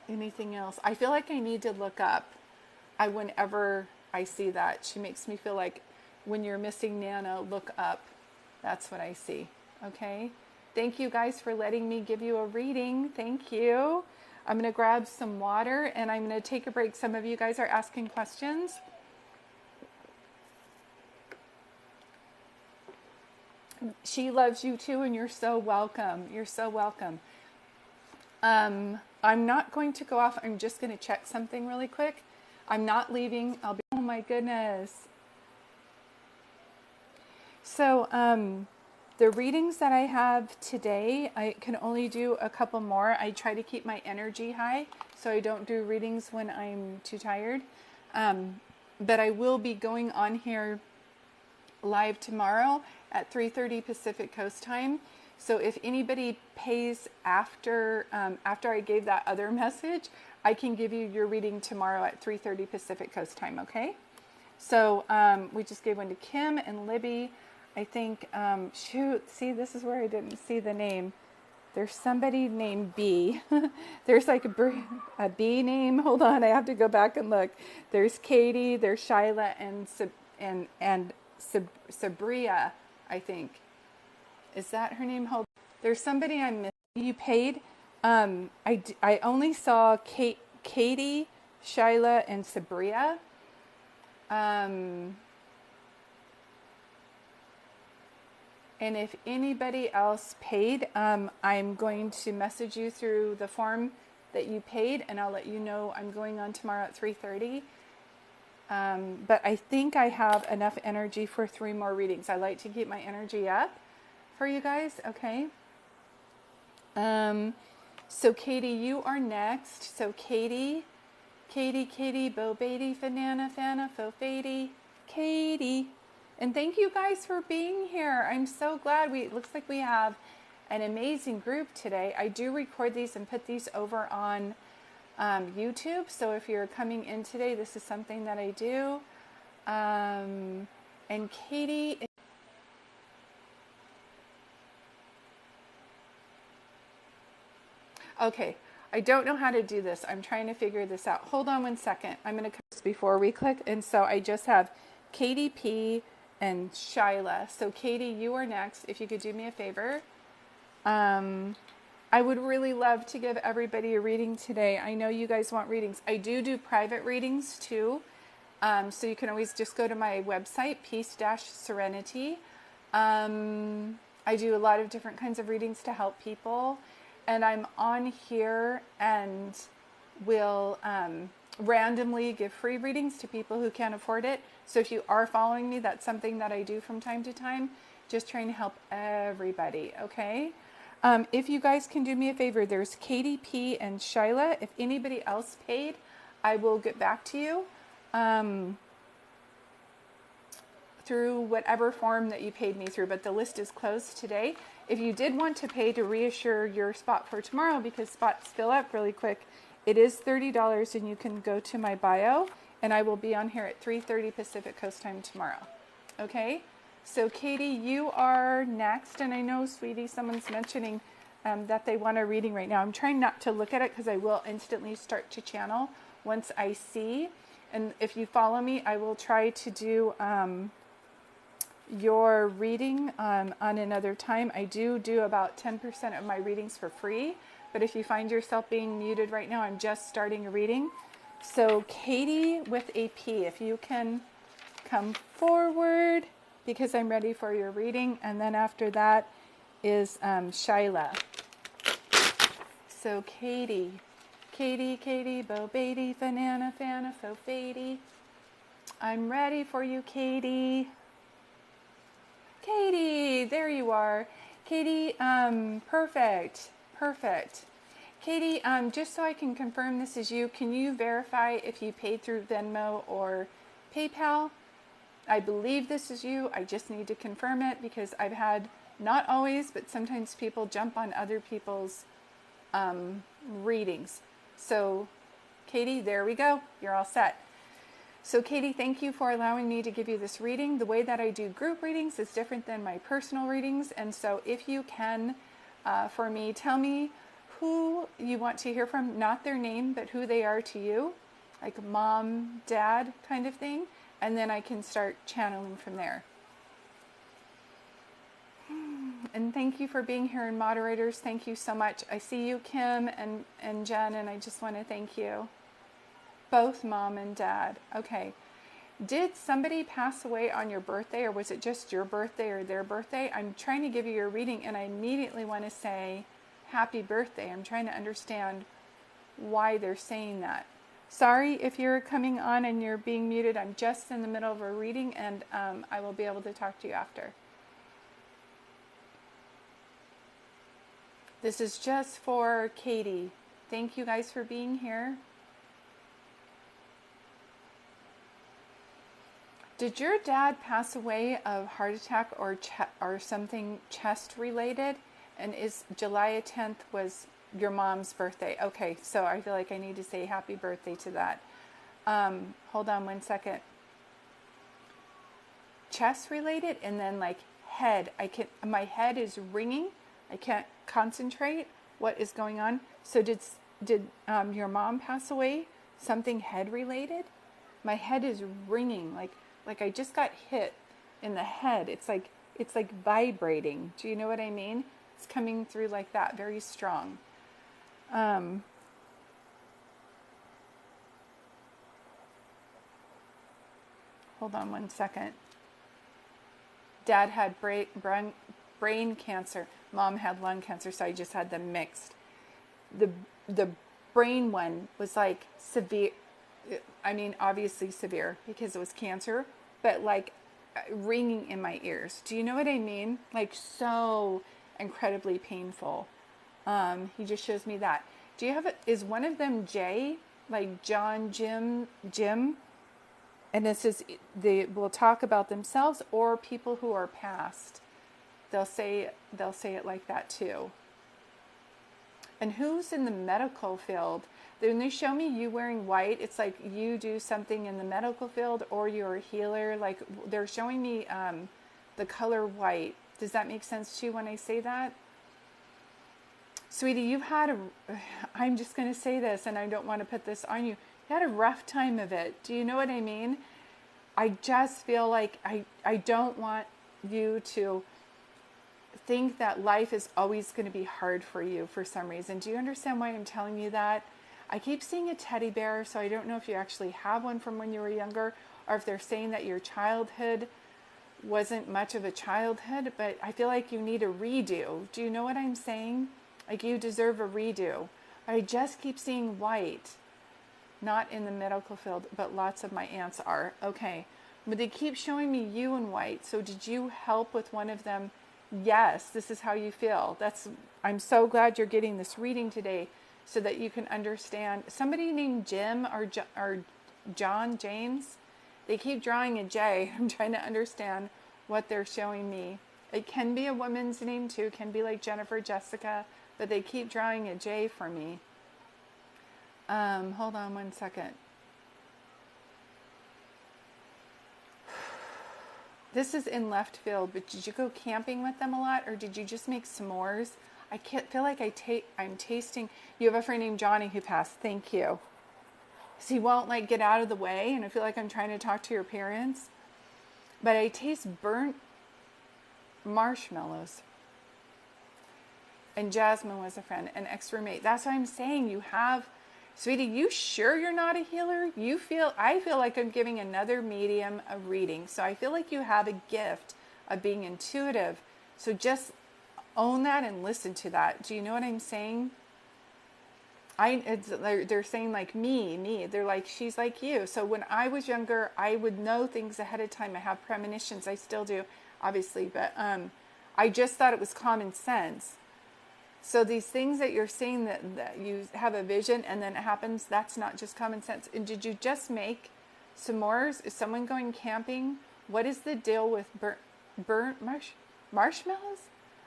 anything else? I feel like I need to look up. Whenever I see that, she makes me feel like when you're missing Nana, look up. That's what I see. Okay. Thank you guys for letting me give you a reading. Thank you. I'm going to grab some water and I'm going to take a break. Some of you guys are asking questions. She loves you too, and you're so welcome. You're so welcome. I'm not going to go off. I'm just going to check something really quick. I'm not leaving. Oh my goodness. So, the readings that I have today, I can only do a couple more. I try to keep my energy high, so I don't do readings when I'm too tired. But I will be going on here live tomorrow at 3:30 Pacific Coast Time. So if anybody pays after I gave that other message, I can give you your reading tomorrow at 3:30 Pacific Coast Time, okay? So we just gave one to Kim and Libby. I think, see, this is where I didn't see the name. There's somebody named B. There's like a B name. Hold on, I have to go back and look. There's Katie, there's Shyla, and Sabria, I think. Is that her name? Hold. There's somebody I'm missing. You paid. I only saw Katie, Shyla, and Sabria. And if anybody else paid, I'm going to message you through the form that you paid, and I'll let you know I'm going on tomorrow at 3:30. But I think I have enough energy for 3 more readings. I like to keep my energy up for you guys, okay? So Katie, you are next. So Katie, Bo Beatty, Fanana, Fana, Fo Fady, Katie. And thank you guys for being here. I'm so glad. It looks like we have an amazing group today. I do record these and put these over on YouTube. So if you're coming in today, this is something that I do. And Katie. Okay, I don't know how to do this. I'm trying to figure this out. Hold on one second. I'm going to cut this before we click. And so I just have Katie P and Shyla. So Katie, you are next. If you could do me a favor. I would really love to give everybody a reading today. I know you guys want readings. I do private readings too. So you can always just go to my website, Peace-Serenity. I do a lot of different kinds of readings to help people. And I'm on here and will randomly give free readings to people who can't afford it. So if you are following me, that's something that I do from time to time. Just trying to help everybody, okay? If you guys can do me a favor, there's Katie P and Shyla. If anybody else paid, I will get back to you through whatever form that you paid me through. But the list is closed today. If you did want to pay to reassure your spot for tomorrow, because spots fill up really quick, it is $30, and you can go to my bio, and I will be on here at 3:30 Pacific Coast Time tomorrow. Okay? So Katie, you are next, and I know, sweetie, someone's mentioning that they want a reading right now. I'm trying not to look at it because I will instantly start to channel once I see. And if you follow me, I will try to do your reading on another time. I do about 10% of my readings for free, but if you find yourself being muted right now, I'm just starting a reading. So Katie with a P, if you can come forward, because I'm ready for your reading, and then after that is Shyla. So Katie, Bo Beatty, Fanana, Fana, Fo Fady. I'm ready for you, Katie. Katie, there you are. Katie, perfect. Katie, just so I can confirm this is you, can you verify if you paid through Venmo or PayPal? I believe this is you. I just need to confirm it because I've had, not always, but sometimes people jump on other people's readings. So Katie, there we go. You're all set. So Katie, thank you for allowing me to give you this reading. The way that I do group readings is different than my personal readings. And so if you can, for me, tell me who you want to hear from, not their name, but who they are to you, like mom, dad kind of thing. And then I can start channeling from there. And thank you for being here, and moderators, thank you so much. I see you, Kim and Jen, and I just want to thank you. Both mom and dad. Okay. Did somebody pass away on your birthday, or was it just your birthday or their birthday? I'm trying to give you your reading, and I immediately want to say happy birthday. I'm trying to understand why they're saying that. Sorry if you're coming on and you're being muted. I'm just in the middle of a reading, and I will be able to talk to you after. This is just for Katie. Thank you guys for being here. Did your dad pass away of heart attack or something chest related? And is July 10th was your mom's birthday? Okay, so I feel like I need to say happy birthday to that. Hold on one second. Chest related, and then like head. My head is ringing. I can't concentrate. What is going on? So did your mom pass away? Something head related? My head is ringing like I just got hit in the head. It's like vibrating. Do you know what I mean? It's coming through like that, very strong. Hold on one second. Dad had brain cancer. Mom had lung cancer, so I just had them mixed. The brain one was like severe. I mean, obviously severe because it was cancer, but like ringing in my ears. Do you know what I mean? Like so incredibly painful. He just shows me that. Do you have is one of them J, like John, Jim? And this is, they will talk about themselves or people who are past. They'll say it like that too. And who's in the medical field? When they show me you wearing white, it's like you do something in the medical field or you're a healer. Like they're showing me the color white. Does that make sense to you when I say that? Sweetie, I'm just going to say this, and I don't want to put this on you. You had a rough time of it. Do you know what I mean? I just feel like I don't want you to think that life is always going to be hard for you for some reason. Do you understand why I'm telling you that? I keep seeing a teddy bear, so I don't know if you actually have one from when you were younger, or if they're saying that your childhood wasn't much of a childhood, but I feel like you need a redo. Do you know what I'm saying? Like you deserve a redo. I just keep seeing white. Not in the medical field, but lots of my aunts are. Okay. But they keep showing me you in white. So did you help with one of them? Yes, this is how you feel. I'm so glad you're getting this reading today so that you can understand. Somebody named Jim or John, James, they keep drawing a J. I'm trying to understand what they're showing me. It can be a woman's name too. It can be like Jennifer, Jessica, but they keep drawing a J for me. Hold on one second. This is in left field, but did you go camping with them a lot, or did you just make s'mores? I can't feel like I'm tasting. You have a friend named Johnny who passed. Thank you. So he won't like get out of the way, and I feel like I'm trying to talk to your parents. But I taste burnt marshmallows. And Jasmine was a friend, an ex-roommate. That's what I'm saying. You have, sweetie, you sure you're not a healer? I feel like I'm giving another medium a reading. So I feel like you have a gift of being intuitive. So just own that and listen to that. Do you know what I'm saying? They're saying like me. They're like, she's like you. So when I was younger, I would know things ahead of time. I have premonitions. I still do, obviously. But I just thought it was common sense. So these things that you're seeing that you have a vision and then it happens, that's not just common sense. And did you just make s'mores? Is someone going camping? What is the deal with burnt marshmallows?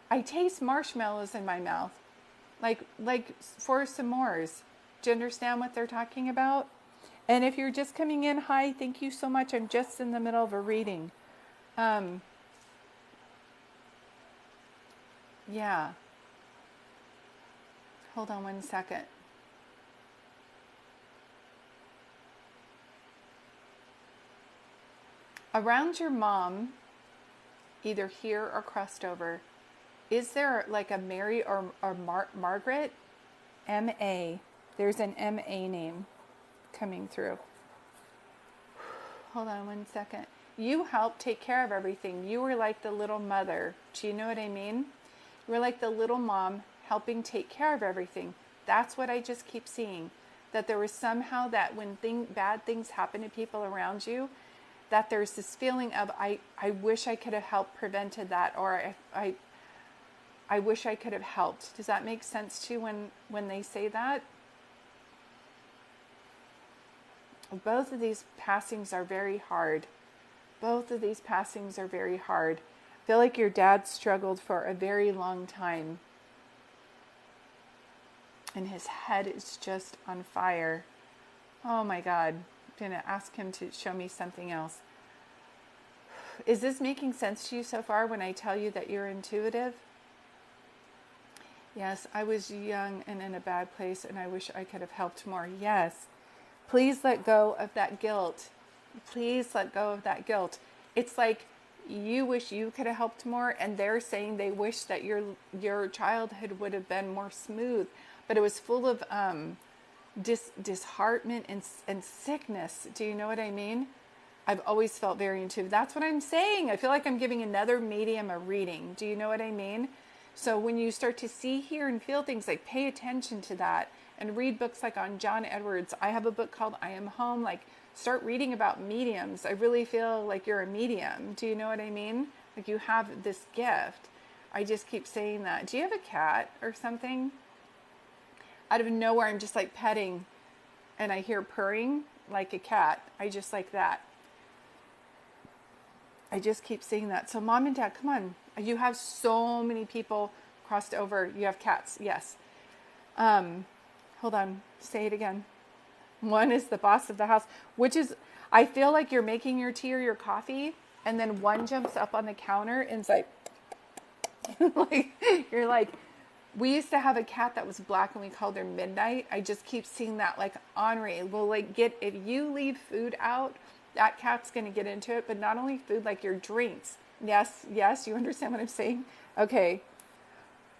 I taste marshmallows in my mouth. Like for s'mores. Do you understand what they're talking about? And if you're just coming in, hi, thank you so much. I'm just in the middle of a reading. Yeah. Hold on one second. Around your mom, either here or crossed over, is there like a Mary or Margaret? M.A. There's an M.A. name coming through. Hold on one second. You helped take care of everything. You were like the little mother. Do you know what I mean? You were like the little mom helping take care of everything. That's what I just keep seeing. That there was somehow that when bad things happen to people around you, that there's this feeling of, I wish I could have helped prevented that, or I wish I could have helped. Does that make sense to you when they say that? Both of these passings are very hard. Both of these passings are very hard. I feel like your dad struggled for a very long time. And his head is just on fire. Oh my God. I'm going to ask him to show me something else. Is this making sense to you so far when I tell you that you're intuitive? Yes, I was young and in a bad place, and I wish I could have helped more. Yes. Please let go of that guilt. Please let go of that guilt. It's like you wish you could have helped more, and they're saying they wish that your childhood would have been more smooth, but it was full of disheartenment and sickness. Do you know what I mean? I've always felt very intuitive. That's what I'm saying. I feel like I'm giving another medium a reading. Do you know what I mean? So when you start to see, hear, and feel things, like pay attention to that and read books like on John Edwards. I have a book called I Am Home. Like, start reading about mediums. I really feel like you're a medium. Do you know what I mean? Like you have this gift. I just keep saying that. Do you have a cat or something? Out of nowhere, I'm just like petting and I hear purring like a cat. I just like that. I just keep seeing that. So mom and dad, come on. You have so many people crossed over. You have cats. Yes. Hold on. Say it again. One is the boss of the house, which is, I feel like you're making your tea or your coffee, and then one jumps up on the counter and it's like, like, you're like, we used to have a cat that was black and we called her Midnight. I just keep seeing that, like Henri will like if you leave food out, that cat's going to get into it, but not only food, like your drinks. Yes, you understand what I'm saying? Okay.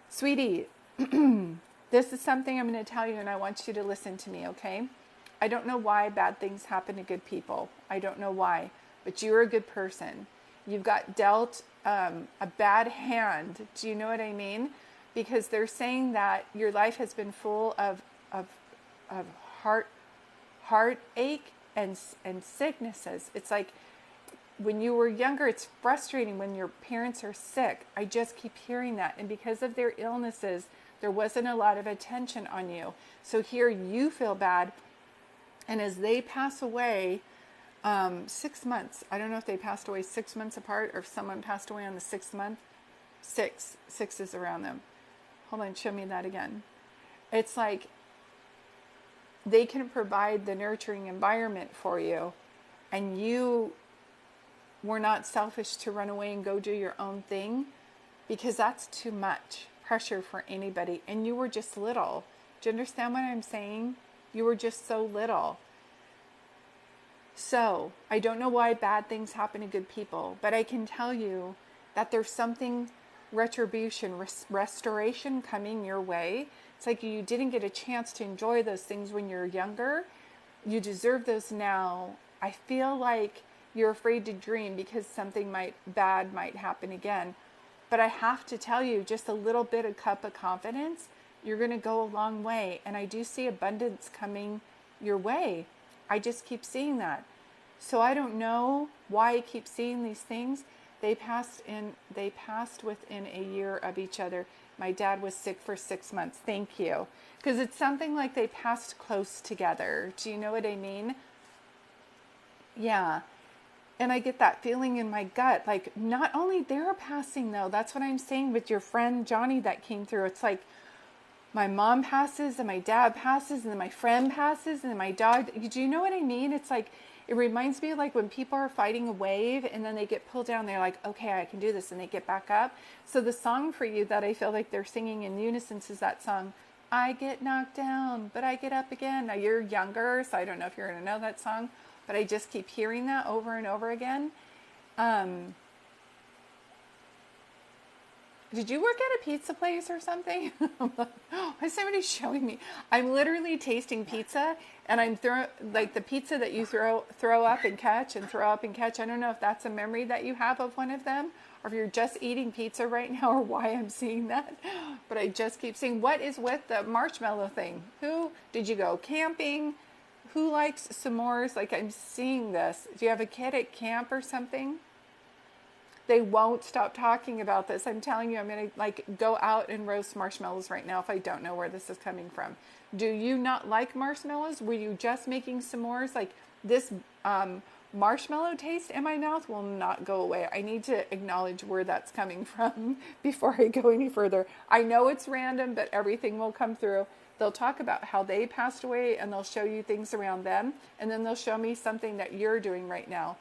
Sweetie, this is something I'm going to tell you and I want you to listen to me, okay? I don't know why bad things happen to good people. I don't know why, but you're a good person. You've got dealt a bad hand. Do you know what I mean? Because they're saying that your life has been full of heartache and sicknesses. It's like when you were younger, it's frustrating when your parents are sick. I just keep hearing that. And because of their illnesses, there wasn't a lot of attention on you. So here you feel bad. And as they pass away, 6 months, I don't know if they passed away 6 months apart or if someone passed away on the 6th month. Six is around them. Hold on, show me that again. It's like they can provide the nurturing environment for you, and you were not selfish to run away and go do your own thing, because that's too much pressure for anybody. And you were just little. Do you understand what I'm saying? You were just so little. So I don't know why bad things happen to good people, but I can tell you that there's something, retribution, restoration coming your way. It's like you didn't get a chance to enjoy those things when you're younger. You deserve those now. I feel like you're afraid to dream because something bad might happen again. But I have to tell you, just a little bit of cup of confidence, you're going to go a long way. And I do see abundance coming your way. I just keep seeing that. So I don't know why I keep seeing these things. They passed within a year of each other. My dad was sick for 6 months. Thank you. Because it's something like they passed close together. Do you know what I mean? Yeah. And I get that feeling in my gut. Like, not only they're passing though, that's what I'm saying with your friend Johnny that came through. It's like, my mom passes and my dad passes and then my friend passes and then my dog. Do you know what I mean? It's like, it reminds me of like when people are fighting a wave and then they get pulled down, they're like, okay, I can do this, and they get back up. So the song for you that I feel like they're singing in unison is that song, I get knocked down, but I get up again. Now you're younger, so I don't know if you're going to know that song, but I just keep hearing that over and over again. Did you work at a pizza place or something? Somebody's showing me. I'm literally tasting pizza, and I'm like the pizza that you throw up and catch and throw up and catch. I don't know if that's a memory that you have of one of them, or if you're just eating pizza right now, or why I'm seeing that. But I just keep seeing, what is with the marshmallow thing? Who did you go camping? Who likes s'mores? Like, I'm seeing this. Do you have a kid at camp or something? They won't stop talking about this. I'm telling you, I'm going to like go out and roast marshmallows right now if I don't know where this is coming from. Do you not like marshmallows? Were you just making s'mores? Like, this marshmallow taste in my mouth will not go away. I need to acknowledge where that's coming from before I go any further. I know it's random, but everything will come through. They'll talk about how they passed away, and they'll show you things around them, and then they'll show me something that you're doing right now.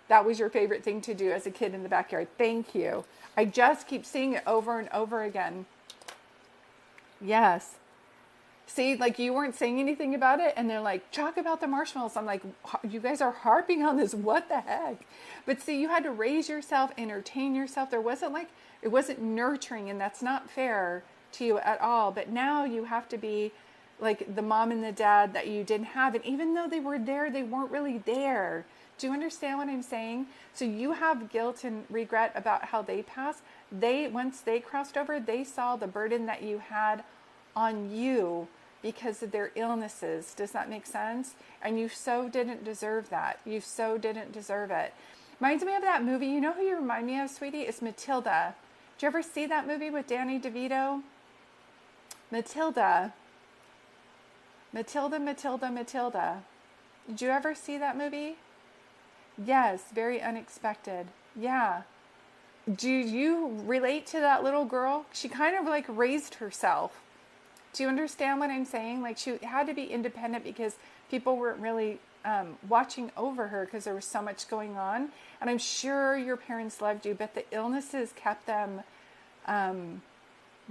That was your favorite thing to do as a kid in the backyard. Thank you. I just keep seeing it over and over again. Yes. See, like, you weren't saying anything about it, and they're like, talk about the marshmallows. I'm like, you guys are harping on this. What the heck? But see, you had to raise yourself, entertain yourself. It wasn't nurturing, and that's not fair to you at all. But now you have to be like the mom and the dad that you didn't have. And even though they were there, they weren't really there. Do you understand what I'm saying? So you have guilt and regret about how they passed. Once they crossed over, they saw the burden that you had on you because of their illnesses. Does that make sense? And you so didn't deserve that. You so didn't deserve it. Reminds me of that movie. You know who you remind me of, sweetie? It's Matilda. Did you ever see that movie with Danny DeVito? Matilda. Matilda, Matilda, Matilda. Did you ever see that movie? Yes, very unexpected. Yeah. Do you relate to that little girl? She kind of like raised herself. Do you understand what I'm saying? Like, she had to be independent because people weren't really watching over her because there was so much going on. And I'm sure your parents loved you, but the illnesses kept them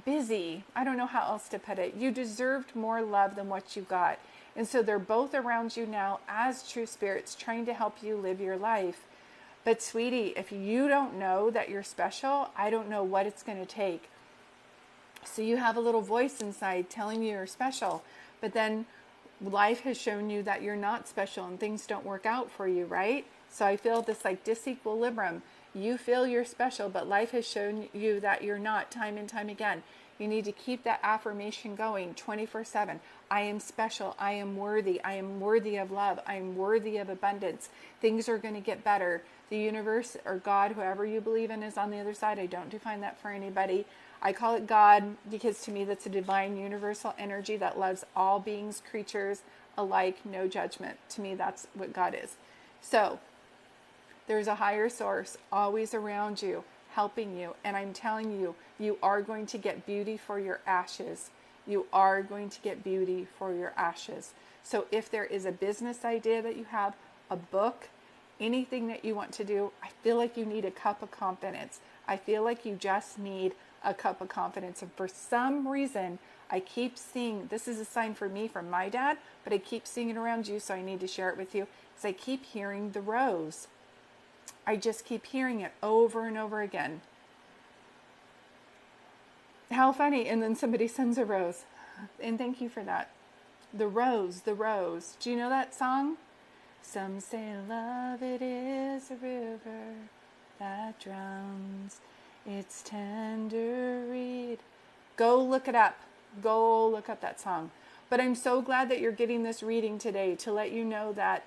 busy. I don't know how else to put it. You deserved more love than what you got. And so they're both around you now as true spirits trying to help you live your life. But sweetie, if you don't know that you're special, I don't know what it's going to take. So you have a little voice inside telling you you're special. But then life has shown you that you're not special and things don't work out for you, right? So I feel this like disequilibrium. You feel you're special, but life has shown you that you're not time and time again. You need to keep that affirmation going 24/7. I am special. I am worthy. I am worthy of love. I am worthy of abundance. Things are going to get better. The universe or God, whoever you believe in, is on the other side. I don't define that for anybody. I call it God because to me that's a divine universal energy that loves all beings, creatures alike, no judgment. To me, that's what God is. So there's a higher source always around you, helping you. And I'm telling you, you are going to get beauty for your ashes. You are going to get beauty for your ashes. So if there is a business idea that you have, a book, anything that you want to do, I feel like you need a cup of confidence. I feel like you just need a cup of confidence. And for some reason, I keep seeing, this is a sign for me from my dad, but I keep seeing it around you, so I need to share it with you, is I keep hearing the rose. I just keep hearing it over and over again. How funny. And then somebody sends a rose. And thank you for that. The rose, the rose. Do you know that song? Some say love, it is a river that drowns its tender reed. Go look it up. Go look up that song. But I'm so glad that you're getting this reading today to let you know that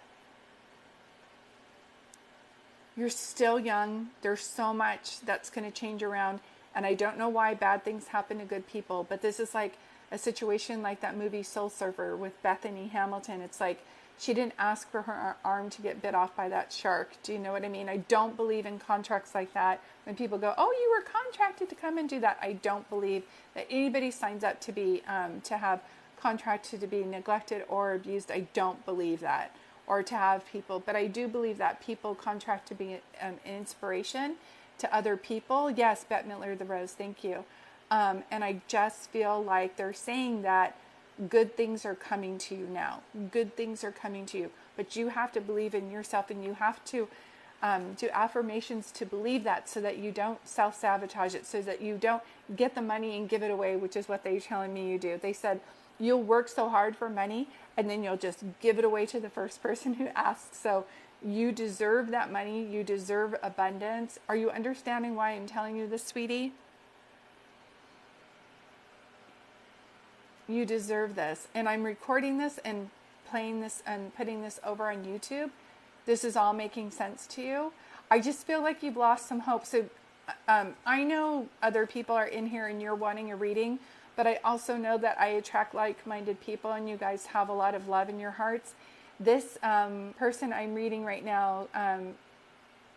you're still young. There's so much that's going to change around. And I don't know why bad things happen to good people. But this is like a situation like that movie Soul Surfer with Bethany Hamilton. It's like She didn't ask for her arm to get bit off by that shark. Do you know what I mean? I don't believe in contracts like that. When people go, oh, you were contracted to come and do that. I don't believe that anybody signs up to be, to have contracted to be neglected or abused. I don't believe that. Or to have people, but I do believe that people contract to be an inspiration to other people. Yes, Bette Midler, the Rose, thank you. And I just feel like they're saying that good things are coming to you now. Good things are coming to you. But you have to believe in yourself, and you have to do affirmations to believe that, so that you don't self-sabotage it, so that you don't get the money and give it away, which is what they're telling me you do. They said, you'll work so hard for money, and then you'll just give it away to the first person who asks. So you deserve that money. You deserve abundance. Are you understanding why I'm telling you this, sweetie? You deserve this. And I'm recording this and playing this and putting this over on YouTube. This is all making sense to you. I just feel like you've lost some hope. So I know other people are in here and you're wanting a reading, but I also know that I attract like-minded people, and you guys have a lot of love in your hearts. This person I'm reading right now,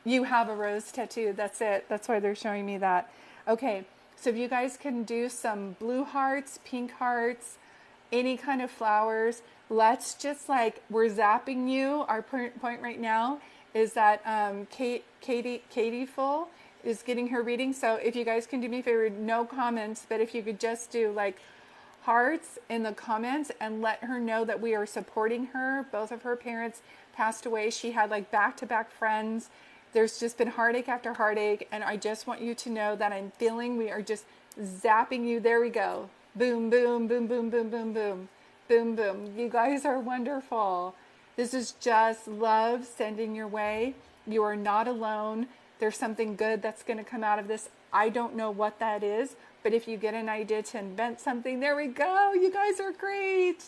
you have a rose tattoo. That's it. That's why they're showing me that. Okay, so if you guys can do some blue hearts, pink hearts, any kind of flowers, let's just we're zapping you. Our point right now is that Katie Full is getting her reading. So if you guys can do me a favor, no comments, but if you could just do hearts in the comments and let her know that we are supporting her. Both of her parents passed away. She had back-to-back friends. There's just been heartache after heartache, and I just want you to know that I'm feeling we are just zapping you. There we go. Boom, boom, boom, boom, boom, boom, boom, boom, boom. You guys are wonderful. This is just love sending your way. You are not alone. There's something good that's going to come out of this. I don't know what that is, but if you get an idea to invent something, there we go. You guys are great.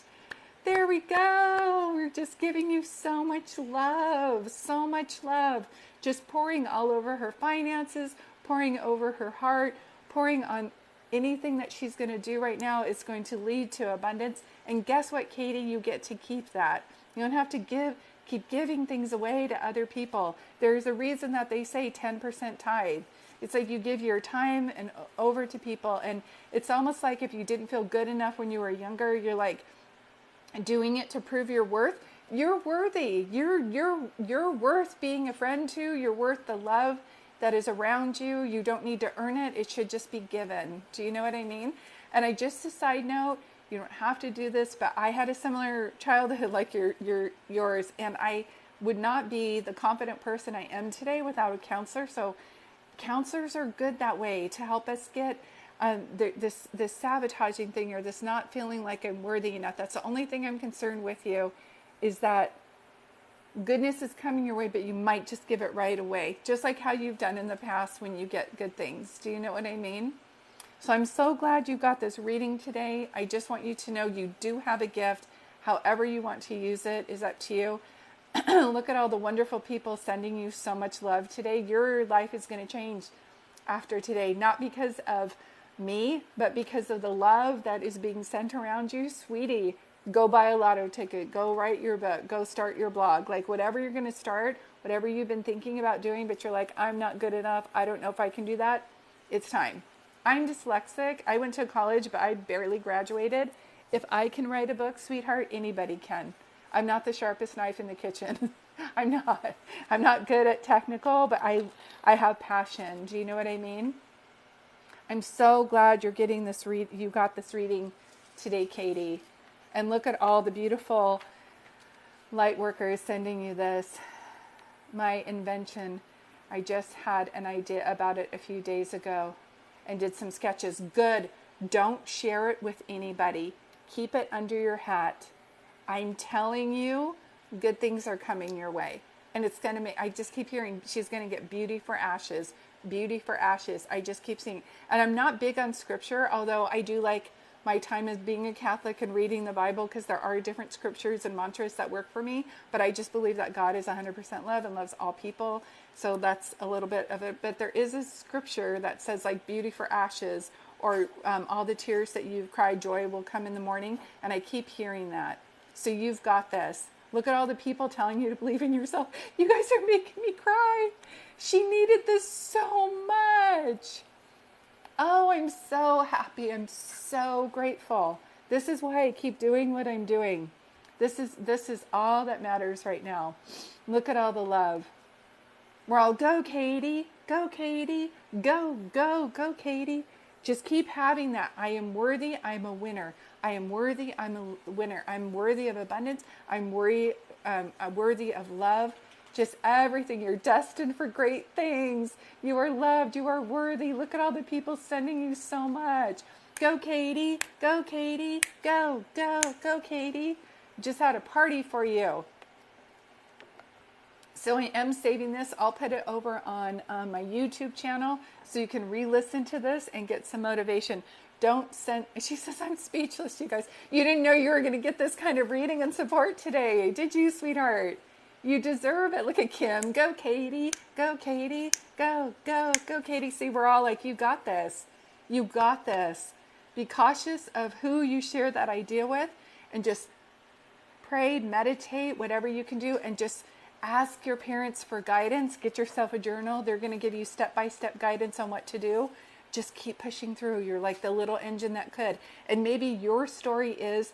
There we go. We're just giving you so much love, so much love. Just pouring all over her finances, pouring over her heart, pouring on anything that she's going to do right now is going to lead to abundance. And guess what, Katie? You get to keep that. You don't have to keep giving things away to other people. There's a reason that they say 10% tithe. It's like you give your time and over to people, and it's almost like if you didn't feel good enough when you were younger, you're doing it to prove your worth. You're worthy. You're worth being a friend to. You're worth the love that is around you. You don't need to earn it. It should just be given. Do you know what I mean? And just a side note, you don't have to do this, but I had a similar childhood like yours, and I would not be the confident person I am today without a counselor. So counselors are good that way to help us get this sabotaging thing, or this not feeling like I'm worthy enough. That's the only thing I'm concerned with you, is that goodness is coming your way, but you might just give it right away, just like how you've done in the past when you get good things. Do you know what I mean? So I'm so glad you got this reading today. I just want you to know you do have a gift. However you want to use it is up to you. Look at all the wonderful people sending you so much love today. Your life is going to change after today, not because of me, but because of the love that is being sent around you. Sweetie, go buy a lotto ticket, go write your book, go start your blog, whatever you're going to start, whatever you've been thinking about doing, but you're I'm not good enough, I don't know if I can do that. It's time. I'm dyslexic. I went to college, but I barely graduated. If I can write a book, sweetheart, anybody can. I'm not the sharpest knife in the kitchen. I'm not. I'm not good at technical, but I have passion. Do you know what I mean? I'm so glad you're getting this you got this reading today, Katie. And look at all the beautiful light workers sending you this. My invention. I just had an idea about it a few days ago and did some sketches. Good. Don't share it with anybody. Keep it under your hat. I'm telling you, good things are coming your way. And it's going to make, I just keep hearing, she's going to get beauty for ashes. Beauty for ashes. I just keep seeing. And I'm not big on scripture, although I do like my time as being a Catholic and reading the Bible, because there are different scriptures and mantras that work for me. But I just believe that God is 100% love and loves all people. So that's a little bit of it. But there is a scripture that says beauty for ashes, or all the tears that you've cried, joy will come in the morning. And I keep hearing that. So you've got this. Look at all the people telling you to believe in yourself. You guys are making me cry. She needed this so much. Oh, I'm so happy. I'm so grateful. This is why I keep doing what I'm doing. This is all that matters right now. Look at all the love. We're all, go Katie, go Katie, go, go, go Katie. Just keep having that. I am worthy, I'm a winner. I am worthy, I'm a winner. I'm worthy of abundance. I'm worthy of love. Just everything. You're destined for great things. You are loved. You are worthy. Look at all the people sending you so much. Go Katie, go Katie, go, go, go Katie. Just had a party for you. So I am saving this. I'll put it over on my YouTube channel so you can re-listen to this and get some motivation. Don't send, she says, I'm speechless, you guys. You didn't know you were going to get this kind of reading and support today. Did you, sweetheart? You deserve it. Look at Kim. Go, Katie. Go, Katie. Go, go, go, Katie. See, we're all like, you got this. You got this. Be cautious of who you share that idea with, and just pray, meditate, whatever you can do, and just ask your parents for guidance. Get yourself a journal. They're going to give you step-by-step guidance on what to do. Just keep pushing through. You're like the little engine that could. And maybe your story is,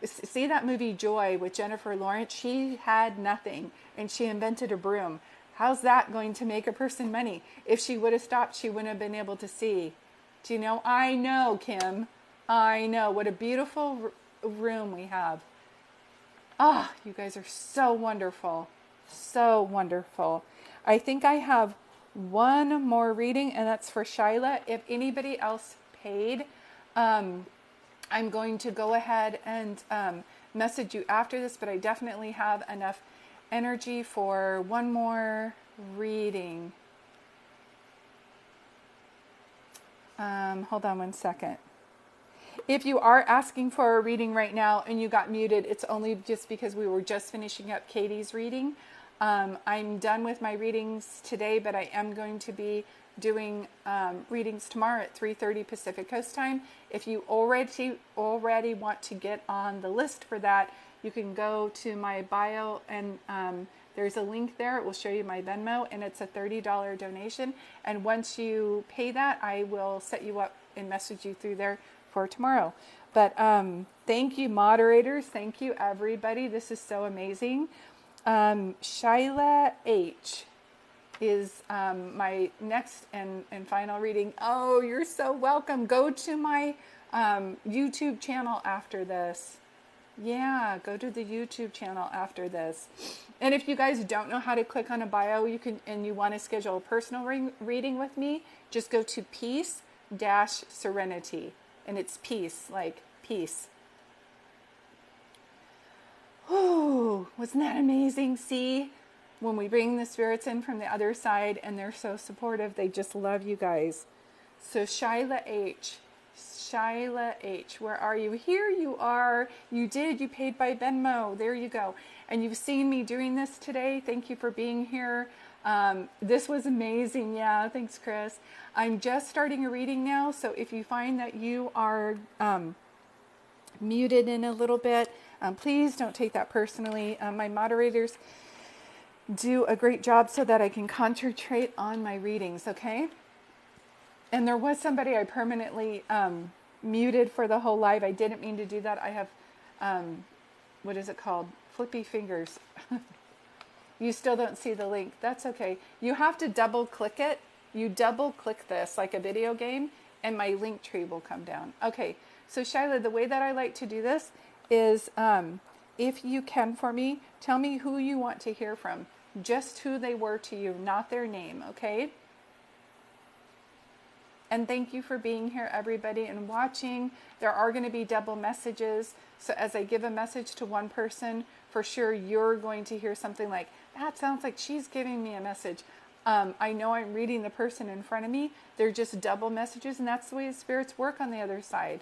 see that movie Joy with Jennifer Lawrence? She had nothing and she invented a broom. How's that going to make a person money? If she would have stopped, she wouldn't have been able to see. Do you know? I know, Kim. I know. What a beautiful room we have. Ah, you guys are so wonderful. So wonderful. I think I have one more reading, and that's for Shyla. If anybody else paid, I'm going to go ahead and message you after this, but I definitely have enough energy for one more reading. Hold on one second. If you are asking for a reading right now and you got muted, it's only just because we were just finishing up Katie's reading. I'm done with my readings today, but I am going to be doing readings tomorrow at 3:30 Pacific Coast Time. If you already want to get on the list for that, you can go to my bio and there's a link there. It will show you my Venmo, and it's a $30 donation. And once you pay that, I will set you up and message you through there for tomorrow. But thank you, moderators. Thank you, everybody. This is so amazing. Shyla H is my next and final reading. Oh, you're so welcome. Go to my YouTube channel after this. Yeah, go to the YouTube channel after this. And if you guys don't know how to click on a bio, you can, and you want to schedule a personal reading with me, just go to peace-serenity. And it's peace, like peace. Oh, wasn't that amazing? See, when we bring the spirits in from the other side and they're so supportive, they just love you guys. So Shyla H, where are you? Here you are. You paid by Venmo. There you go. And you've seen me doing this today. Thank you for being here. This was amazing. Yeah, thanks, Chris. I'm just starting a reading now, so if you find that you are muted in a little bit, please don't take that personally. My moderators do a great job so that I can concentrate on my readings, okay? And there was somebody I permanently muted for the whole live. I didn't mean to do that. I have, what is it called? Flippy fingers. You still don't see the link. That's okay. You have to double click it. You double click this like a video game and my link tree will come down. Okay, so Shyla, the way that I like to do this is if you can for me, tell me who you want to hear from. Just who they were to you, not their name, okay? And thank you for being here, everybody, and watching. There are going to be double messages. So as I give a message to one person, for sure you're going to hear something like, that sounds like she's giving me a message. I know I'm reading the person in front of me. They're just double messages, and that's the way the spirits work on the other side.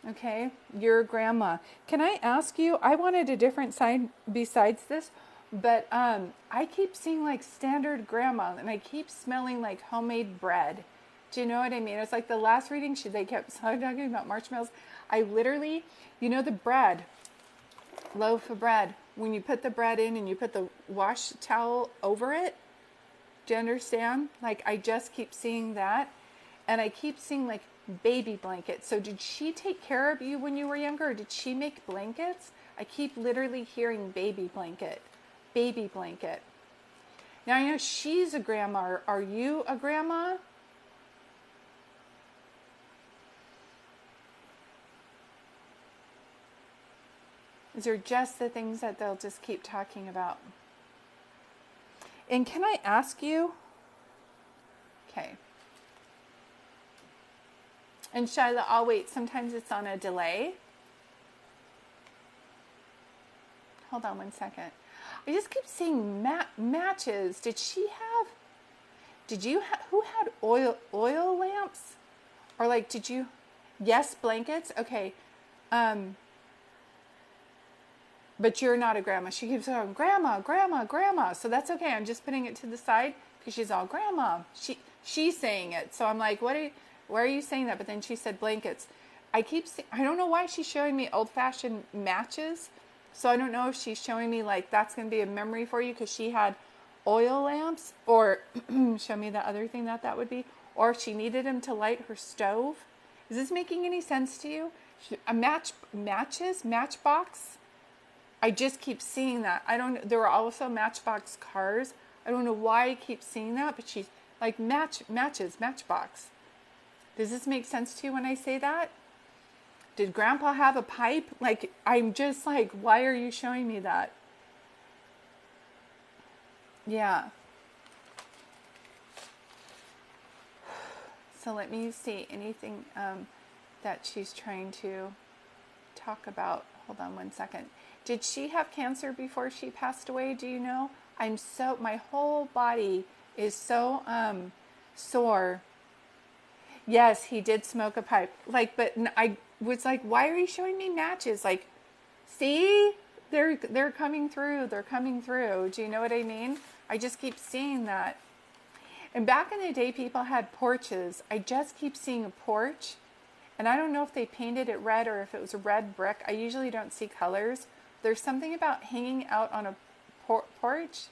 Okay, your grandma. Can I ask you, I wanted a different sign besides this, but I keep seeing like standard grandma, and I keep smelling like homemade bread. Do you know what I mean? It's like the last reading, they kept talking about marshmallows. I literally, you know the bread, loaf of bread. when you put the bread in and you put the wash towel over it. Do you understand? Like, I just keep seeing that. And I keep seeing like baby blankets. So did she take care of you when you were younger, or did she make blankets? I keep literally hearing baby blanket, baby blanket. Now I know she's a grandma. Are you a grandma? Is there just the things that they'll just keep talking about? And can I ask you? Okay. And Shyla, I'll wait. Sometimes it's on a delay. Hold on one second. I just keep seeing matches. Did you have, who had oil lamps? Or like, did you, yes, blankets? Okay. But you're not a grandma. She keeps going, grandma, grandma, grandma. So that's okay. I'm just putting it to the side because she's all grandma. She's saying it. So I'm like, why are you saying that? But then she said blankets. I don't know why she's showing me old-fashioned matches. So I don't know if she's showing me like that's going to be a memory for you because she had oil lamps, or show me the other thing that would be, or if she needed them to light her stove. Is this making any sense to you? A matchbox? I just keep seeing that. There were also Matchbox cars. I don't know why I keep seeing that, but she's like Matchbox. Does this make sense to you when I say that? Did Grandpa have a pipe? Like, I'm just like, why are you showing me that? Yeah. So let me see anything that she's trying to talk about. Hold on one second. Did she have cancer before she passed away? Do you know? My whole body is so sore. Yes, he did smoke a pipe. Like, but I was like, why are you showing me matches? Like, see, they're coming through. They're coming through. Do you know what I mean? I just keep seeing that. And back in the day, people had porches. I just keep seeing a porch. And I don't know if they painted it red or if it was a red brick. I usually don't see colors. There's something about hanging out on a porch.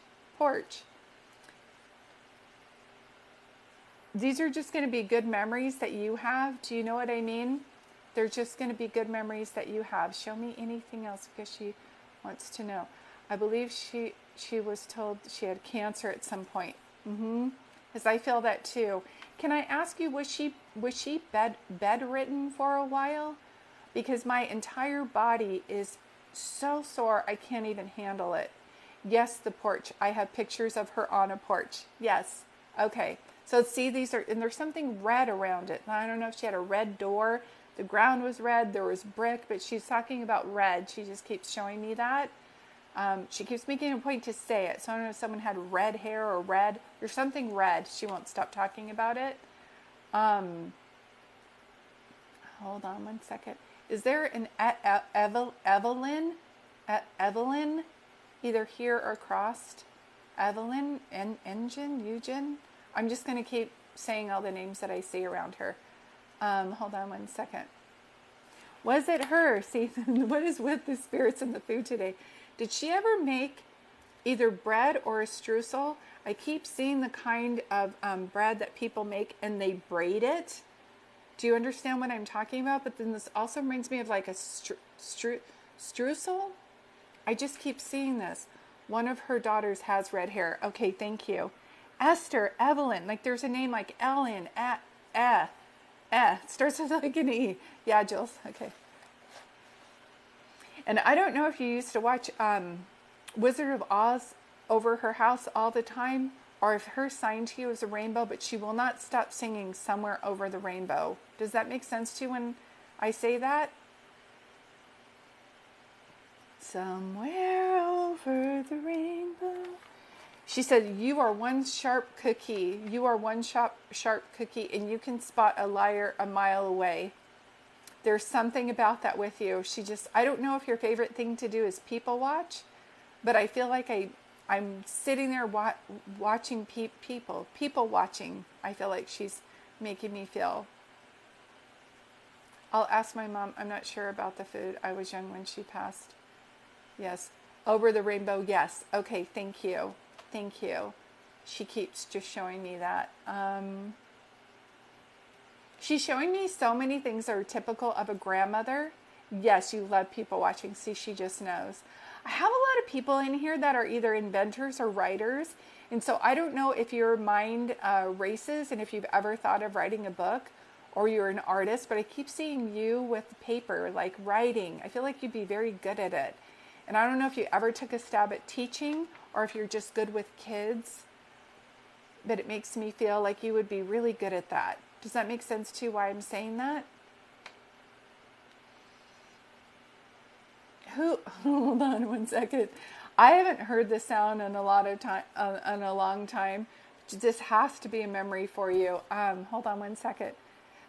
These are just going to be good memories that you have. Do you know what I mean? They're just going to be good memories that you have. Show me anything else because she wants to know. I believe she was told she had cancer at some point. Because I feel that too. Can I ask you, was she bedridden for a while? Because my entire body is so sore, I can't even handle it. Yes, the porch. I have pictures of her on a porch. Yes. Okay. So see, and there's something red around it. I don't know if she had a red door. The ground was red. There was brick, but she's talking about red. She just keeps showing me that. She keeps making a point to say it. So I don't know if someone had red hair or red. There's something red. She won't stop talking about it. Hold on one second. Is there an Evelyn, either here or crossed? Evelyn, Eugen? I'm just going to keep saying all the names that I see around her. Hold on one second. Was it her? See, what is with the spirits and the food today? Did she ever make either bread or a streusel? I keep seeing the kind of bread that people make and they braid it. Do you understand what I'm talking about? But then this also reminds me of like a streusel. I just keep seeing this. One of her daughters has red hair. Okay, thank you. Esther, Evelyn, like there's a name like Ellen, starts with like an E. Yeah, Jules, okay. And I don't know if you used to watch Wizard of Oz over her house all the time, or if her sign to you is a rainbow, but she will not stop singing Somewhere Over the Rainbow. Does that make sense to you when I say that? Somewhere over the rainbow. She said, you are one sharp cookie. You are one sharp cookie, and you can spot a liar a mile away. There's something about that with you. I don't know if your favorite thing to do is people watch, but I feel like I'm sitting there watching people watching. I feel like she's making me feel. I'll ask my mom. I'm not sure about the food. I was young when she passed. Yes. Over the rainbow, yes. Okay, thank you. Thank you. She keeps just showing me that. She's showing me so many things that are typical of a grandmother. Yes, you love people watching. See, she just knows. I have a lot of people in here that are either inventors or writers. And so I don't know if your mind races and if you've ever thought of writing a book or you're an artist, but I keep seeing you with paper, like writing. I feel like you'd be very good at it. And I don't know if you ever took a stab at teaching or if you're just good with kids, but it makes me feel like you would be really good at that. Does that make sense to you why I'm saying that? Hold on one second. I haven't heard this sound in a lot of time, in a long time. This has to be a memory for you. Hold on one second.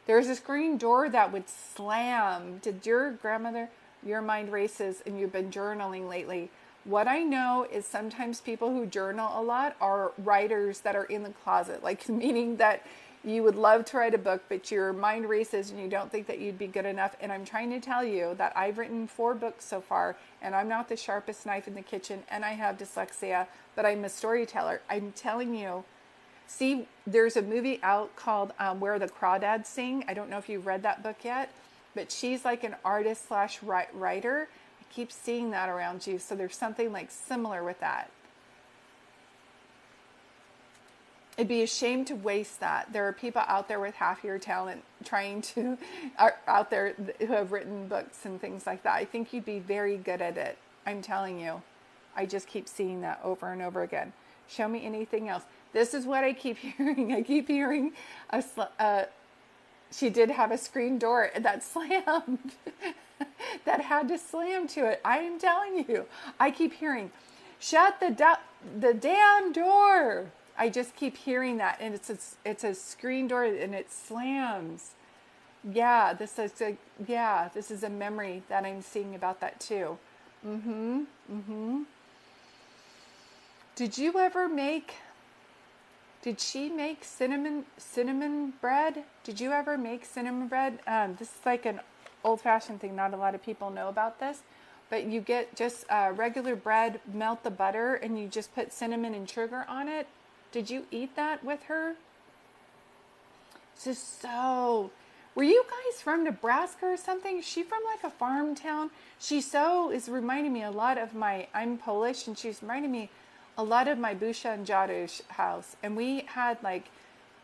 There's a screen door that would slam. Did your grandmother, your mind races, and you've been journaling lately? What I know is sometimes people who journal a lot are writers that are in the closet, like meaning that you would love to write a book, but your mind races and you don't think that you'd be good enough. And I'm trying to tell you that I've written 4 books so far, and I'm not the sharpest knife in the kitchen, and I have dyslexia, but I'm a storyteller. I'm telling you. See, there's a movie out called Where the Crawdads Sing. I don't know if you've read that book yet, but she's like an artist slash writer. I keep seeing that around you. So there's something like similar with that. It'd be a shame to waste that. There are people out there with half your talent trying to, are out there who have written books and things like that. I think you'd be very good at it. I'm telling you. I just keep seeing that over and over again. Show me anything else. This is what I keep hearing. I keep hearing she did have a screen door that slammed, that had to slam to it. I am telling you. I keep hearing, shut the damn door. I just keep hearing that, and it's a screen door, and it slams. Yeah, this is a memory that I'm seeing about that too. Did you ever make? Did she make cinnamon bread? Did you ever make cinnamon bread? This is like an old-fashioned thing. Not a lot of people know about this, but you get just regular bread, melt the butter, and you just put cinnamon and sugar on it. Did you eat that with her? Were you guys from Nebraska or something? Is she from like a farm town? She is reminding me a lot of I'm Polish, and she's reminding me a lot of my Busha and Jadusz house. And we had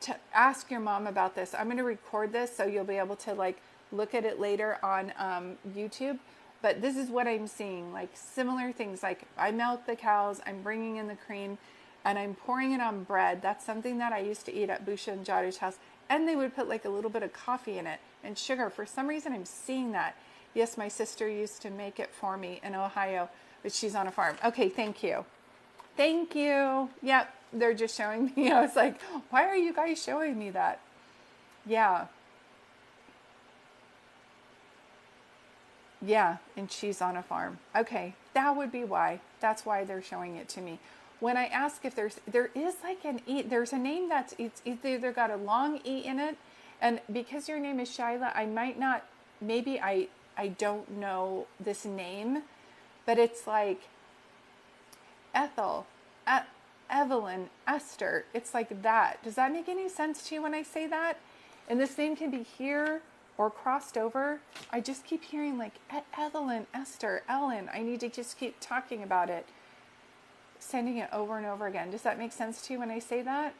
to ask your mom about this. I'm going to record this so you'll be able to look at it later on YouTube. But this is what I'm seeing, similar things. I milk the cows, I'm bringing in the cream, and I'm pouring it on bread. That's something that I used to eat at Busha and Jadusz house. And they would put a little bit of coffee in it and sugar. For some reason, I'm seeing that. Yes, my sister used to make it for me in Ohio, but she's on a farm. Okay, thank you. Thank you. Yep, they're just showing me. I was like, why are you guys showing me that? Yeah. Yeah, and she's on a farm. Okay, that would be why. That's why they're showing it to me. When I ask if there is an E, there's a name it's either got a long E in it, and because your name is Shyla, I might not, maybe I don't know this name, but it's like Ethel, Evelyn, Esther. It's like that. Does that make any sense to you when I say that? And this name can be here or crossed over. I just keep hearing Evelyn, Esther, Ellen. I need to just keep talking about it. Sending it over and over again. Does that make sense to you when I say that?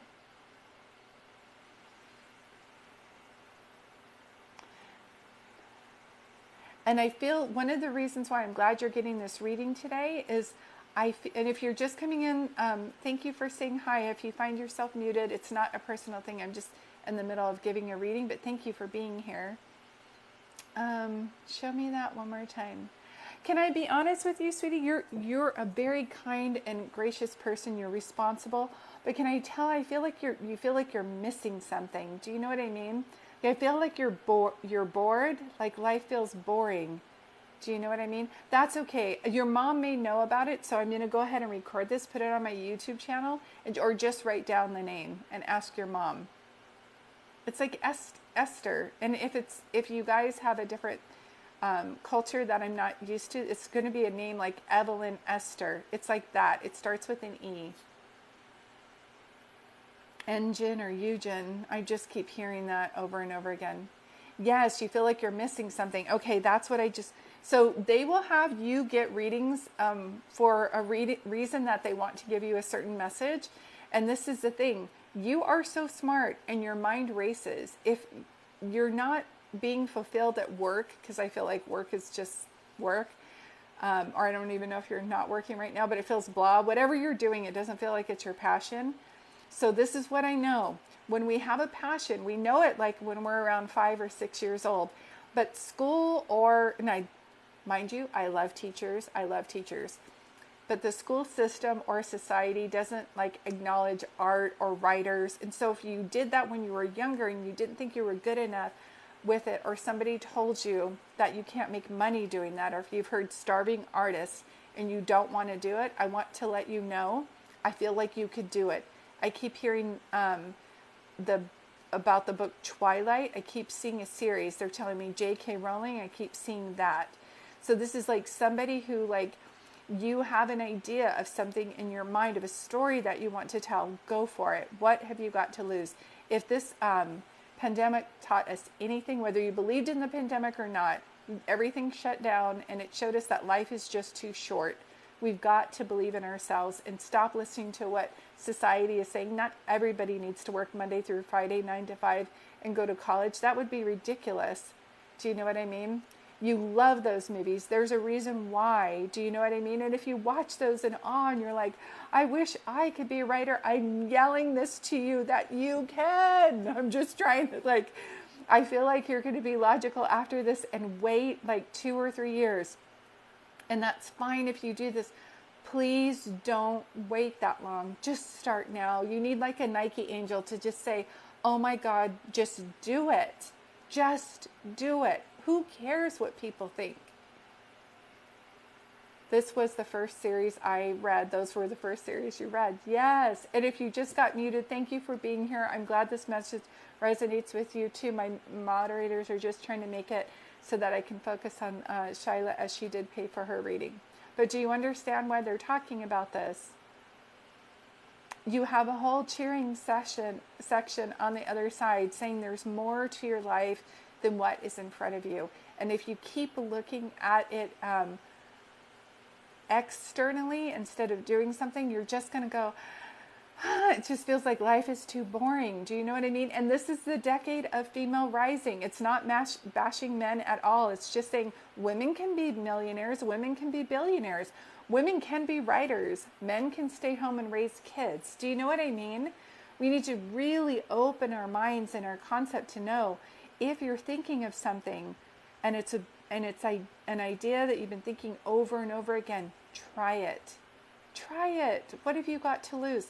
And I feel one of the reasons why I'm glad you're getting this reading today is and if you're just coming in, thank you for saying hi. If you find yourself muted, it's not a personal thing. I'm just in the middle of giving a reading, but thank you for being here. Show me that one more time. Can I be honest with you, sweetie? You're a very kind and gracious person. You're responsible, but can I tell? I feel like you feel like you're missing something. Do you know what I mean? I feel like you're bored. Like life feels boring. Do you know what I mean? That's okay. Your mom may know about it, so I'm going to go ahead and record this, put it on my YouTube channel, or just write down the name and ask your mom. It's like Esther, and if you guys have a different culture that I'm not used to. It's going to be a name like Evelyn Esther. It's like that. It starts with an E. Engine or Eugen. I just keep hearing that over and over again. Yes, you feel like you're missing something. Okay, that's what I just. So they will have you get readings for a reason that they want to give you a certain message. And this is the thing. You are so smart and your mind races. If you're not being fulfilled at work, because I feel like work is just work, or I don't even know if you're not working right now, but it feels blah. Whatever you're doing, it doesn't feel like it's your passion. So this is what I know. When we have a passion, we know it like when we're around 5 or 6 years old. But school mind you, I love teachers. But the school system or society doesn't like acknowledge art or writers. And so if you did that when you were younger and you didn't think you were good enough with it, or somebody told you that you can't make money doing that, or if you've heard starving artists and you don't want to do it, I want to let you know, I feel like you could do it. I keep hearing about the book Twilight. I keep seeing a series. They're telling me J.K. Rowling. I keep seeing that. So this is like somebody who like, you have an idea of something in your mind, of a story that you want to tell. Go for it. What have you got to lose? If this pandemic taught us anything, whether you believed in the pandemic or not, everything shut down and it showed us that life is just too short. We've got to believe in ourselves and stop listening to what society is saying. Not everybody needs to work Monday through Friday, 9 to 5, and go to college. That would be ridiculous. Do you know what I mean? You love those movies. There's a reason why. Do you know what I mean? And if you watch those and on, you're like, I wish I could be a writer. I'm yelling this to you that you can. I'm just trying to like, I feel like you're going to be logical after this and wait like 2 or 3 years. And that's fine if you do this. Please don't wait that long. Just start now. You need like a Nike angel to just say, oh my God, just do it. Just do it. Who cares what people think? This was the first series I read. Those were the first series you read. Yes. And if you just got muted, thank you for being here. I'm glad this message resonates with you too. My moderators are just trying to make it so that I can focus on Shyla, as she did pay for her reading. But do you understand why they're talking about this? You have a whole cheering section on the other side saying there's more to your life than what is in front of you. And if you keep looking at it externally instead of doing something, you're just going to go, it just feels like life is too boring. Do you know what I mean? And this is the decade of female rising. It's not bashing men at all. It's just saying women can be millionaires, women can be billionaires, women can be writers, men can stay home and raise kids. Do you know what I mean? We need to really open our minds and our concept to know if you're thinking of something and it's an idea that you've been thinking over and over again, try it. Try it. What have you got to lose?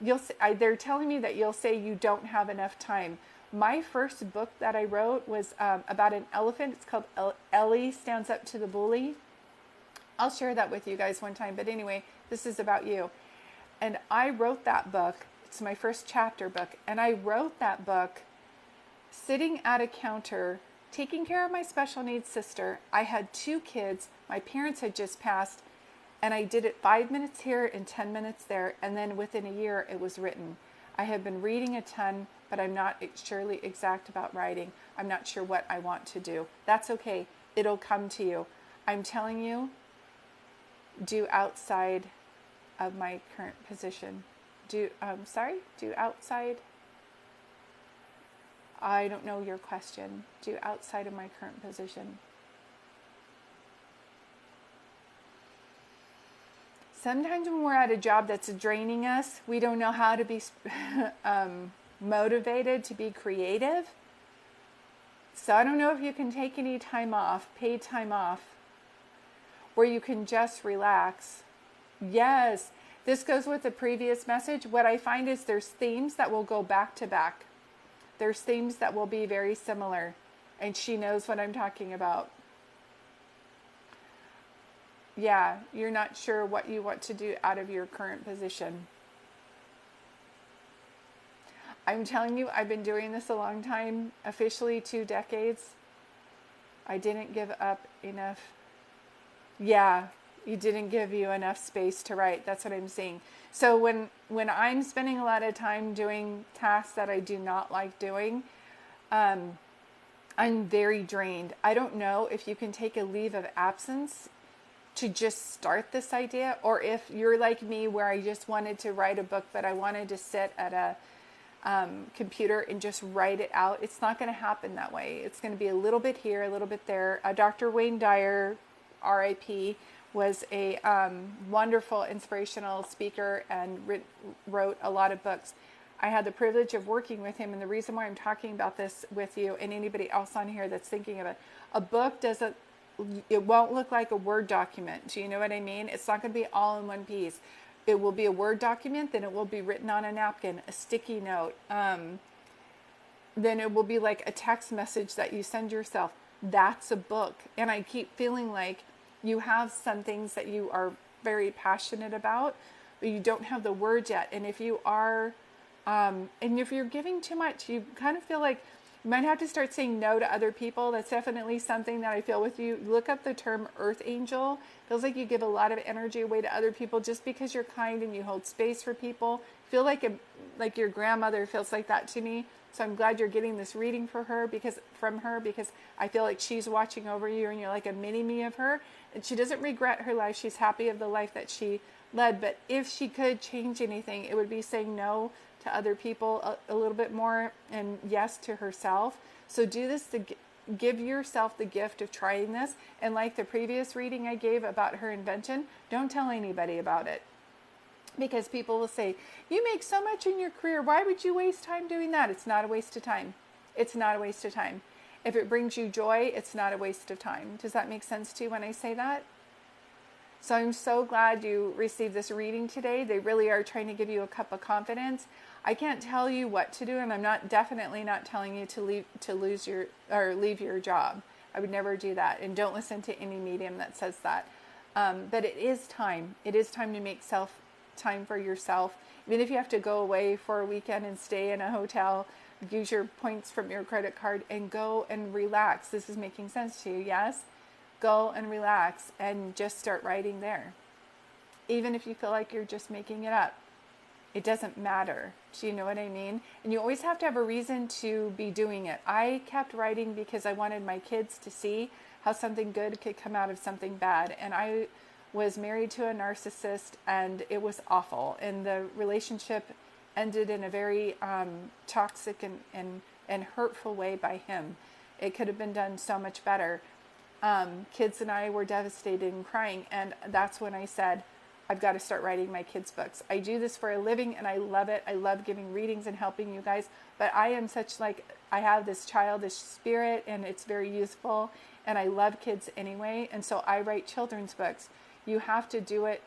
They're telling me that you'll say you don't have enough time. My first book that I wrote was about an elephant. It's called Ellie Stands Up to the Bully. I'll share that with you guys one time. But anyway, this is about you. And I wrote that book. It's my first chapter book. And I wrote that book sitting at a counter, taking care of my special needs sister. I had 2 kids. My parents had just passed. And I did it 5 minutes here and 10 minutes there. And then within a year, it was written. I have been reading a ton, but I'm not surely exact about writing. I'm not sure what I want to do. That's okay. It'll come to you. I'm telling you, do outside of my current position. Do outside. I don't know your question. Do outside of my current position. Sometimes when we're at a job that's draining us, we don't know how to be motivated to be creative. So I don't know if you can take any time off, paid time off, where you can just relax. Yes, this goes with the previous message. What I find is there's themes that will go back to back. There's themes that will be very similar. And she knows what I'm talking about. Yeah, you're not sure what you want to do out of your current position. I'm telling you, I've been doing this a long time, officially 2 decades. I didn't give up enough. Yeah, you didn't give you enough space to write. That's what I'm saying. So when I'm spending a lot of time doing tasks that I do not like doing, I'm very drained. I don't know if you can take a leave of absence to just start this idea, or if you're like me where I just wanted to write a book, but I wanted to sit at a computer and just write it out. It's not going to happen that way. It's going to be a little bit here, a little bit there. Dr. Wayne Dyer, RIP, was a wonderful inspirational speaker and wrote a lot of books. I had the privilege of working with him, and the reason why I'm talking about this with you and anybody else on here that's thinking of it, a book it won't look like a Word document. Do you know what I mean? It's not going to be all in one piece. It will be a Word document, then it will be written on a napkin, a sticky note. Then it will be like a text message that you send yourself. That's a book. And I keep feeling like you have some things that you are very passionate about, but you don't have the words yet. And if you are, and if you're giving too much, you kind of feel like you might have to start saying no to other people. That's definitely something that I feel with you. Look up the term earth angel. Feels like you give a lot of energy away to other people just because you're kind and you hold space for people. Feel like your grandmother feels like that to me. So I'm glad you're getting this reading from her because I feel like she's watching over you and you're like a mini me of her. And she doesn't regret her life. She's happy of the life that she led. But if she could change anything, it would be saying no to other people a little bit more and yes to herself. So do this to give yourself the gift of trying this. And like the previous reading I gave about her invention, don't tell anybody about it. Because people will say, you make so much in your career. Why would you waste time doing that? It's not a waste of time. It's not a waste of time. If it brings you joy, it's not a waste of time. Does that make sense to you when I say that? So I'm so glad you received this reading today. They really are trying to give you a cup of confidence. I can't tell you what to do, and I'm definitely not telling you to leave your job. I would never do that, and don't listen to any medium that says that. But it is time. It is time to make time for yourself. Even if you have to go away for a weekend and stay in a hotel, use your points from your credit card and go and relax. This is making sense to you, yes? Go and relax and just start writing there. Even if you feel like you're just making it up, it doesn't matter. Do you know what I mean? And you always have to have a reason to be doing it. I kept writing because I wanted my kids to see how something good could come out of something bad. And I was married to a narcissist, and it was awful. And the relationship ended in a very toxic and hurtful way by him. It could have been done so much better. Kids and I were devastated and crying, and that's when I said, I've got to start writing my kids' books. I do this for a living, and I love it. I love giving readings and helping you guys, but I am I have this childish spirit, and it's very useful, and I love kids anyway, and so I write children's books. You have to do it.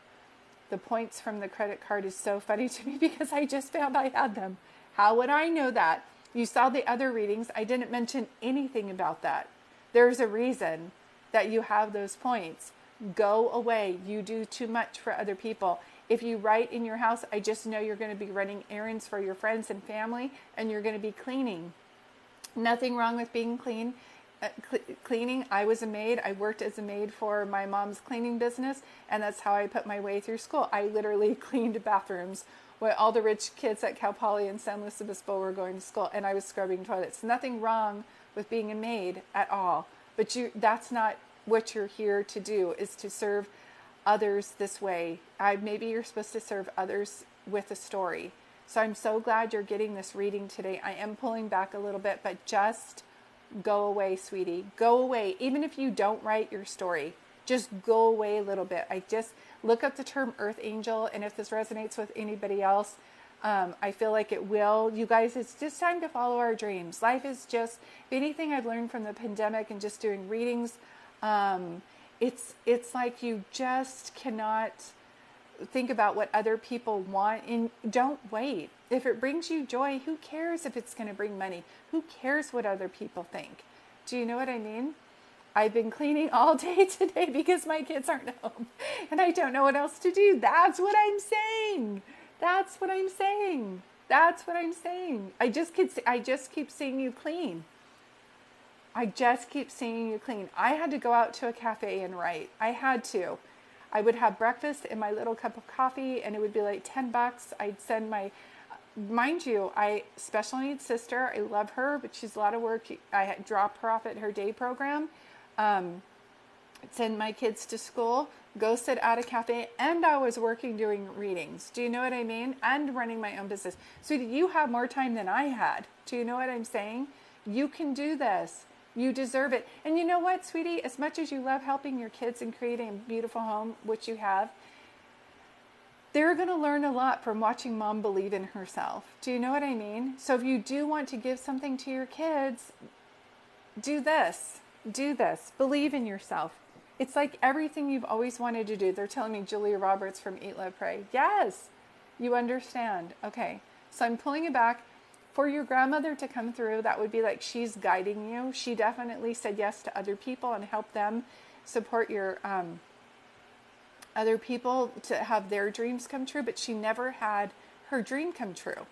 The points from the credit card is so funny to me because I just found I had them. How would I know that? You saw the other readings. I didn't mention anything about that. There's a reason that you have those points. Go away. You do too much for other people. If you write in your house, I just know you're going to be running errands for your friends and family, and you're going to be cleaning. Nothing wrong with being cleaning. I was a maid. I worked as a maid for my mom's cleaning business, and that's how I put my way through school. I literally cleaned bathrooms where all the rich kids at Cal Poly and San Luis Obispo were going to school, and I was scrubbing toilets. Nothing wrong with being a maid at all, but that's not what you're here to do, is to serve others this way. Maybe you're supposed to serve others with a story. So I'm so glad you're getting this reading today. I am pulling back a little bit, but just go away, sweetie. Go away. Even if you don't write your story, just go away a little bit. I just look up the term earth angel, and if this resonates with anybody else, I feel like it will. You guys, it's just time to follow our dreams. Life is just, if anything I've learned from the pandemic and just doing readings, it's like you just cannot think about what other people want, and don't wait. If it brings you joy, who cares if it's going to bring money? Who cares what other people think? Do you know what I mean? I've been cleaning all day today because my kids aren't home and I don't know what else to do. That's what I'm saying. That's what I'm saying. That's what I'm saying. I just keep seeing you clean. I just keep seeing you clean. I had to go out to a cafe and write. I had to. I would have breakfast and my little cup of coffee, and it would be like $10. I'd send my, mind you, I special needs sister. I love her, but she's a lot of work. I drop her off at her day program, send my kids to school, go sit at a cafe, and I was working doing readings. Do you know what I mean? And running my own business. So you have more time than I had. Do you know what I'm saying? You can do this. You deserve it. And you know what, sweetie? As much as you love helping your kids and creating a beautiful home, which you have, they're going to learn a lot from watching mom believe in herself. Do you know what I mean? So if you do want to give something to your kids, do this. Do this. Believe in yourself. It's like everything you've always wanted to do. They're telling me Julia Roberts from Eat, Love, Pray. Yes, you understand. Okay, so I'm pulling it back. For your grandmother to come through, that would be like she's guiding you. She definitely said yes to other people and help them support your other people to have their dreams come true, but she never had her dream come true.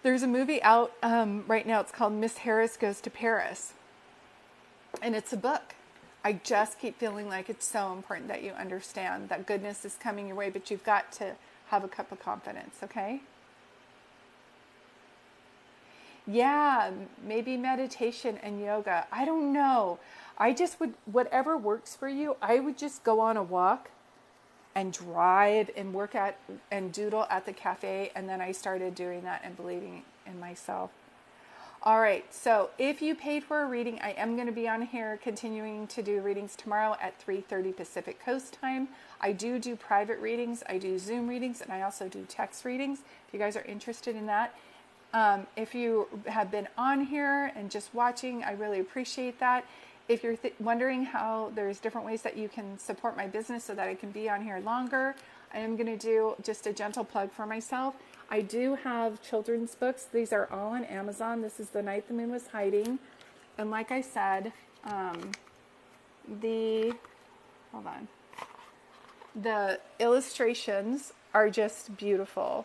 There's a movie out right now. It's called Miss Harris Goes to Paris, and it's a book. I just keep feeling like it's so important that you understand that goodness is coming your way, but you've got to have a cup of confidence, okay? Yeah, maybe meditation and yoga. I don't know. I just would, whatever works for you, I would just go on a walk and drive and work at and doodle at the cafe. And then I started doing that and believing in myself. All right. So if you paid for a reading, I am going to be on here continuing to do readings tomorrow at 3:30 Pacific Coast time. I do private readings. I do Zoom readings, and I also do text readings. If you guys are interested in that. If you have been on here and just watching, I really appreciate that. If you're wondering how there's different ways that you can support my business so that I can be on here longer, I am going to do just a gentle plug for myself. I do have children's books. These are all on Amazon. This is The Night the Moon Was Hiding. And like I said, the illustrations are just beautiful.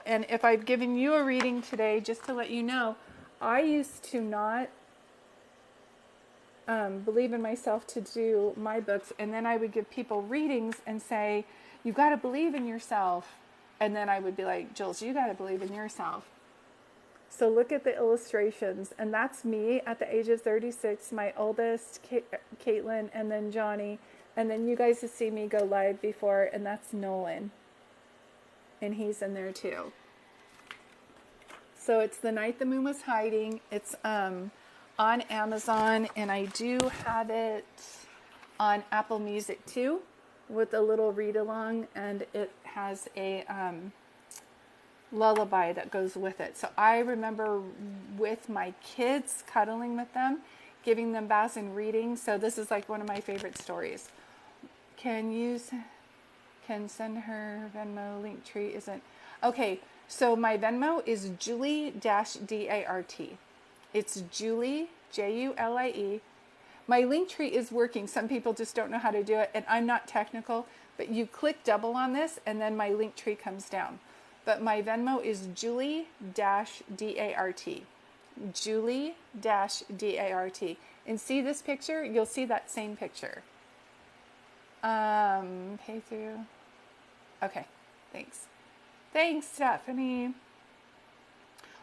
And if I've given you a reading today, just to let you know, I used to not believe in myself to do my books, and then I would give people readings and say, you got to believe in yourself. And then I would be like, Jules, you got to believe in yourself. So look at the illustrations, and that's me at the age of 36, my oldest, Caitlin, and then Johnny, and then you guys have seen me go live before, and that's Nolan. And he's in there too. So it's The Night the Moon Was Hiding. It's on Amazon, and I do have it on Apple Music too, with a little read along, and it has a lullaby that goes with it. So I remember with my kids, cuddling with them, giving them baths and reading. So this is like one of my favorite stories. Can send her Venmo link tree isn't okay. So my Venmo is Julie-DART. It's Julie, Julie. My link tree is working. Some people just don't know how to do it, and I'm not technical, but you click double on this and then my link tree comes down. But my Venmo is Julie-DART. Julie-DART. And see this picture? You'll see that same picture. Pay through. Okay, thanks. Thanks, Stephanie.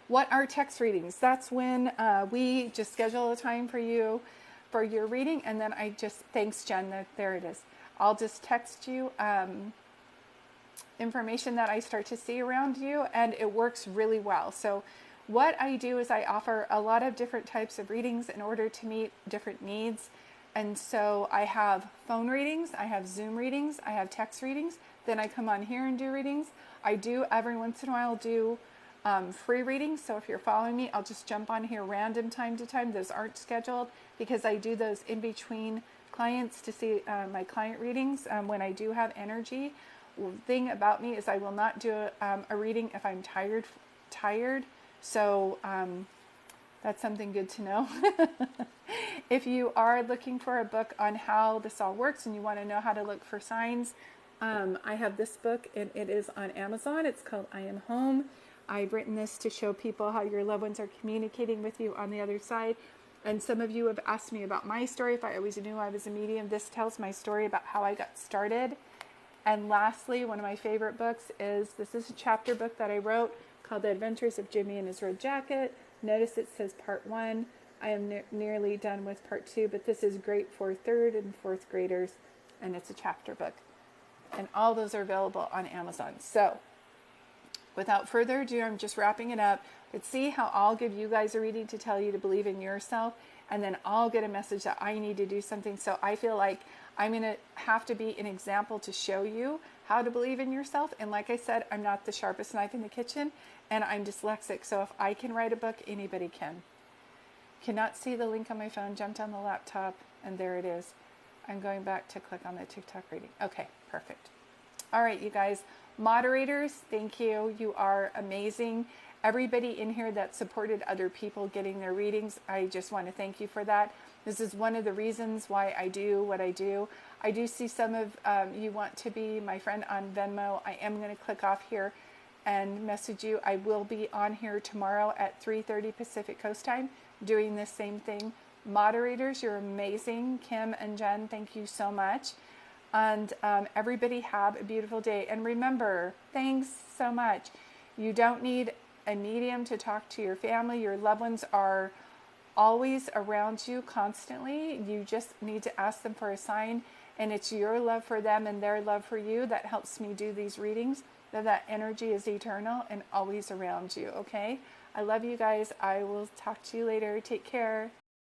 What are text readings? That's when we just schedule a time for you for your reading, and then I just, thanks, Jen, there it is. I'll just text you information that I start to see around you, and it works really well. So what I do is I offer a lot of different types of readings in order to meet different needs. And so I have phone readings, I have Zoom readings, I have text readings, then I come on here and do readings. I do every once in a while do free readings. So if you're following me, I'll just jump on here random time to time. Those aren't scheduled because I do those in between clients to see my client readings when I do have energy. The thing about me is I will not do a reading if I'm tired. So that's something good to know. If you are looking for a book on how this all works and you want to know how to look for signs, I have this book and it is on Amazon. It's called I Am Home. I've written this to show people how your loved ones are communicating with you on the other side. And some of you have asked me about my story. If I always knew I was a medium, this tells my story about how I got started. And lastly, one of my favorite books this is a chapter book that I wrote called The Adventures of Jimmy and His Red Jacket. Notice it says part 1. I am nearly done with part 2, but this is great for 3rd and 4th graders, and it's a chapter book. And all those are available on Amazon. So without further ado, I'm just wrapping it up. But see how I'll give you guys a reading to tell you to believe in yourself, and then I'll get a message that I need to do something. So I feel like I'm going to have to be an example to show you how to believe in yourself. And like I said, I'm not the sharpest knife in the kitchen, and I'm dyslexic. So if I can write a book, anybody can. Cannot see the link on my phone, jumped on the laptop, and there it is. I'm going back to click on the TikTok reading. Okay, perfect. All right, you guys, moderators, thank you. You are amazing. Everybody in here that supported other people getting their readings, I just want to thank you for that. This is one of the reasons why I do what I do. I do see some of you want to be my friend on Venmo. I am going to click off here and message you. I will be on here tomorrow at 3:30 Pacific Coast Time doing the same thing. Moderators, you're amazing. Kim and Jen, thank you so much. And everybody have a beautiful day. And remember, thanks so much. You don't need a medium to talk to your family. Your loved ones are always around you constantly. You just need to ask them for a sign. And it's your love for them and their love for you that helps me do these readings. That energy is eternal and always around you, okay? I love you guys. I will talk to you later. Take care.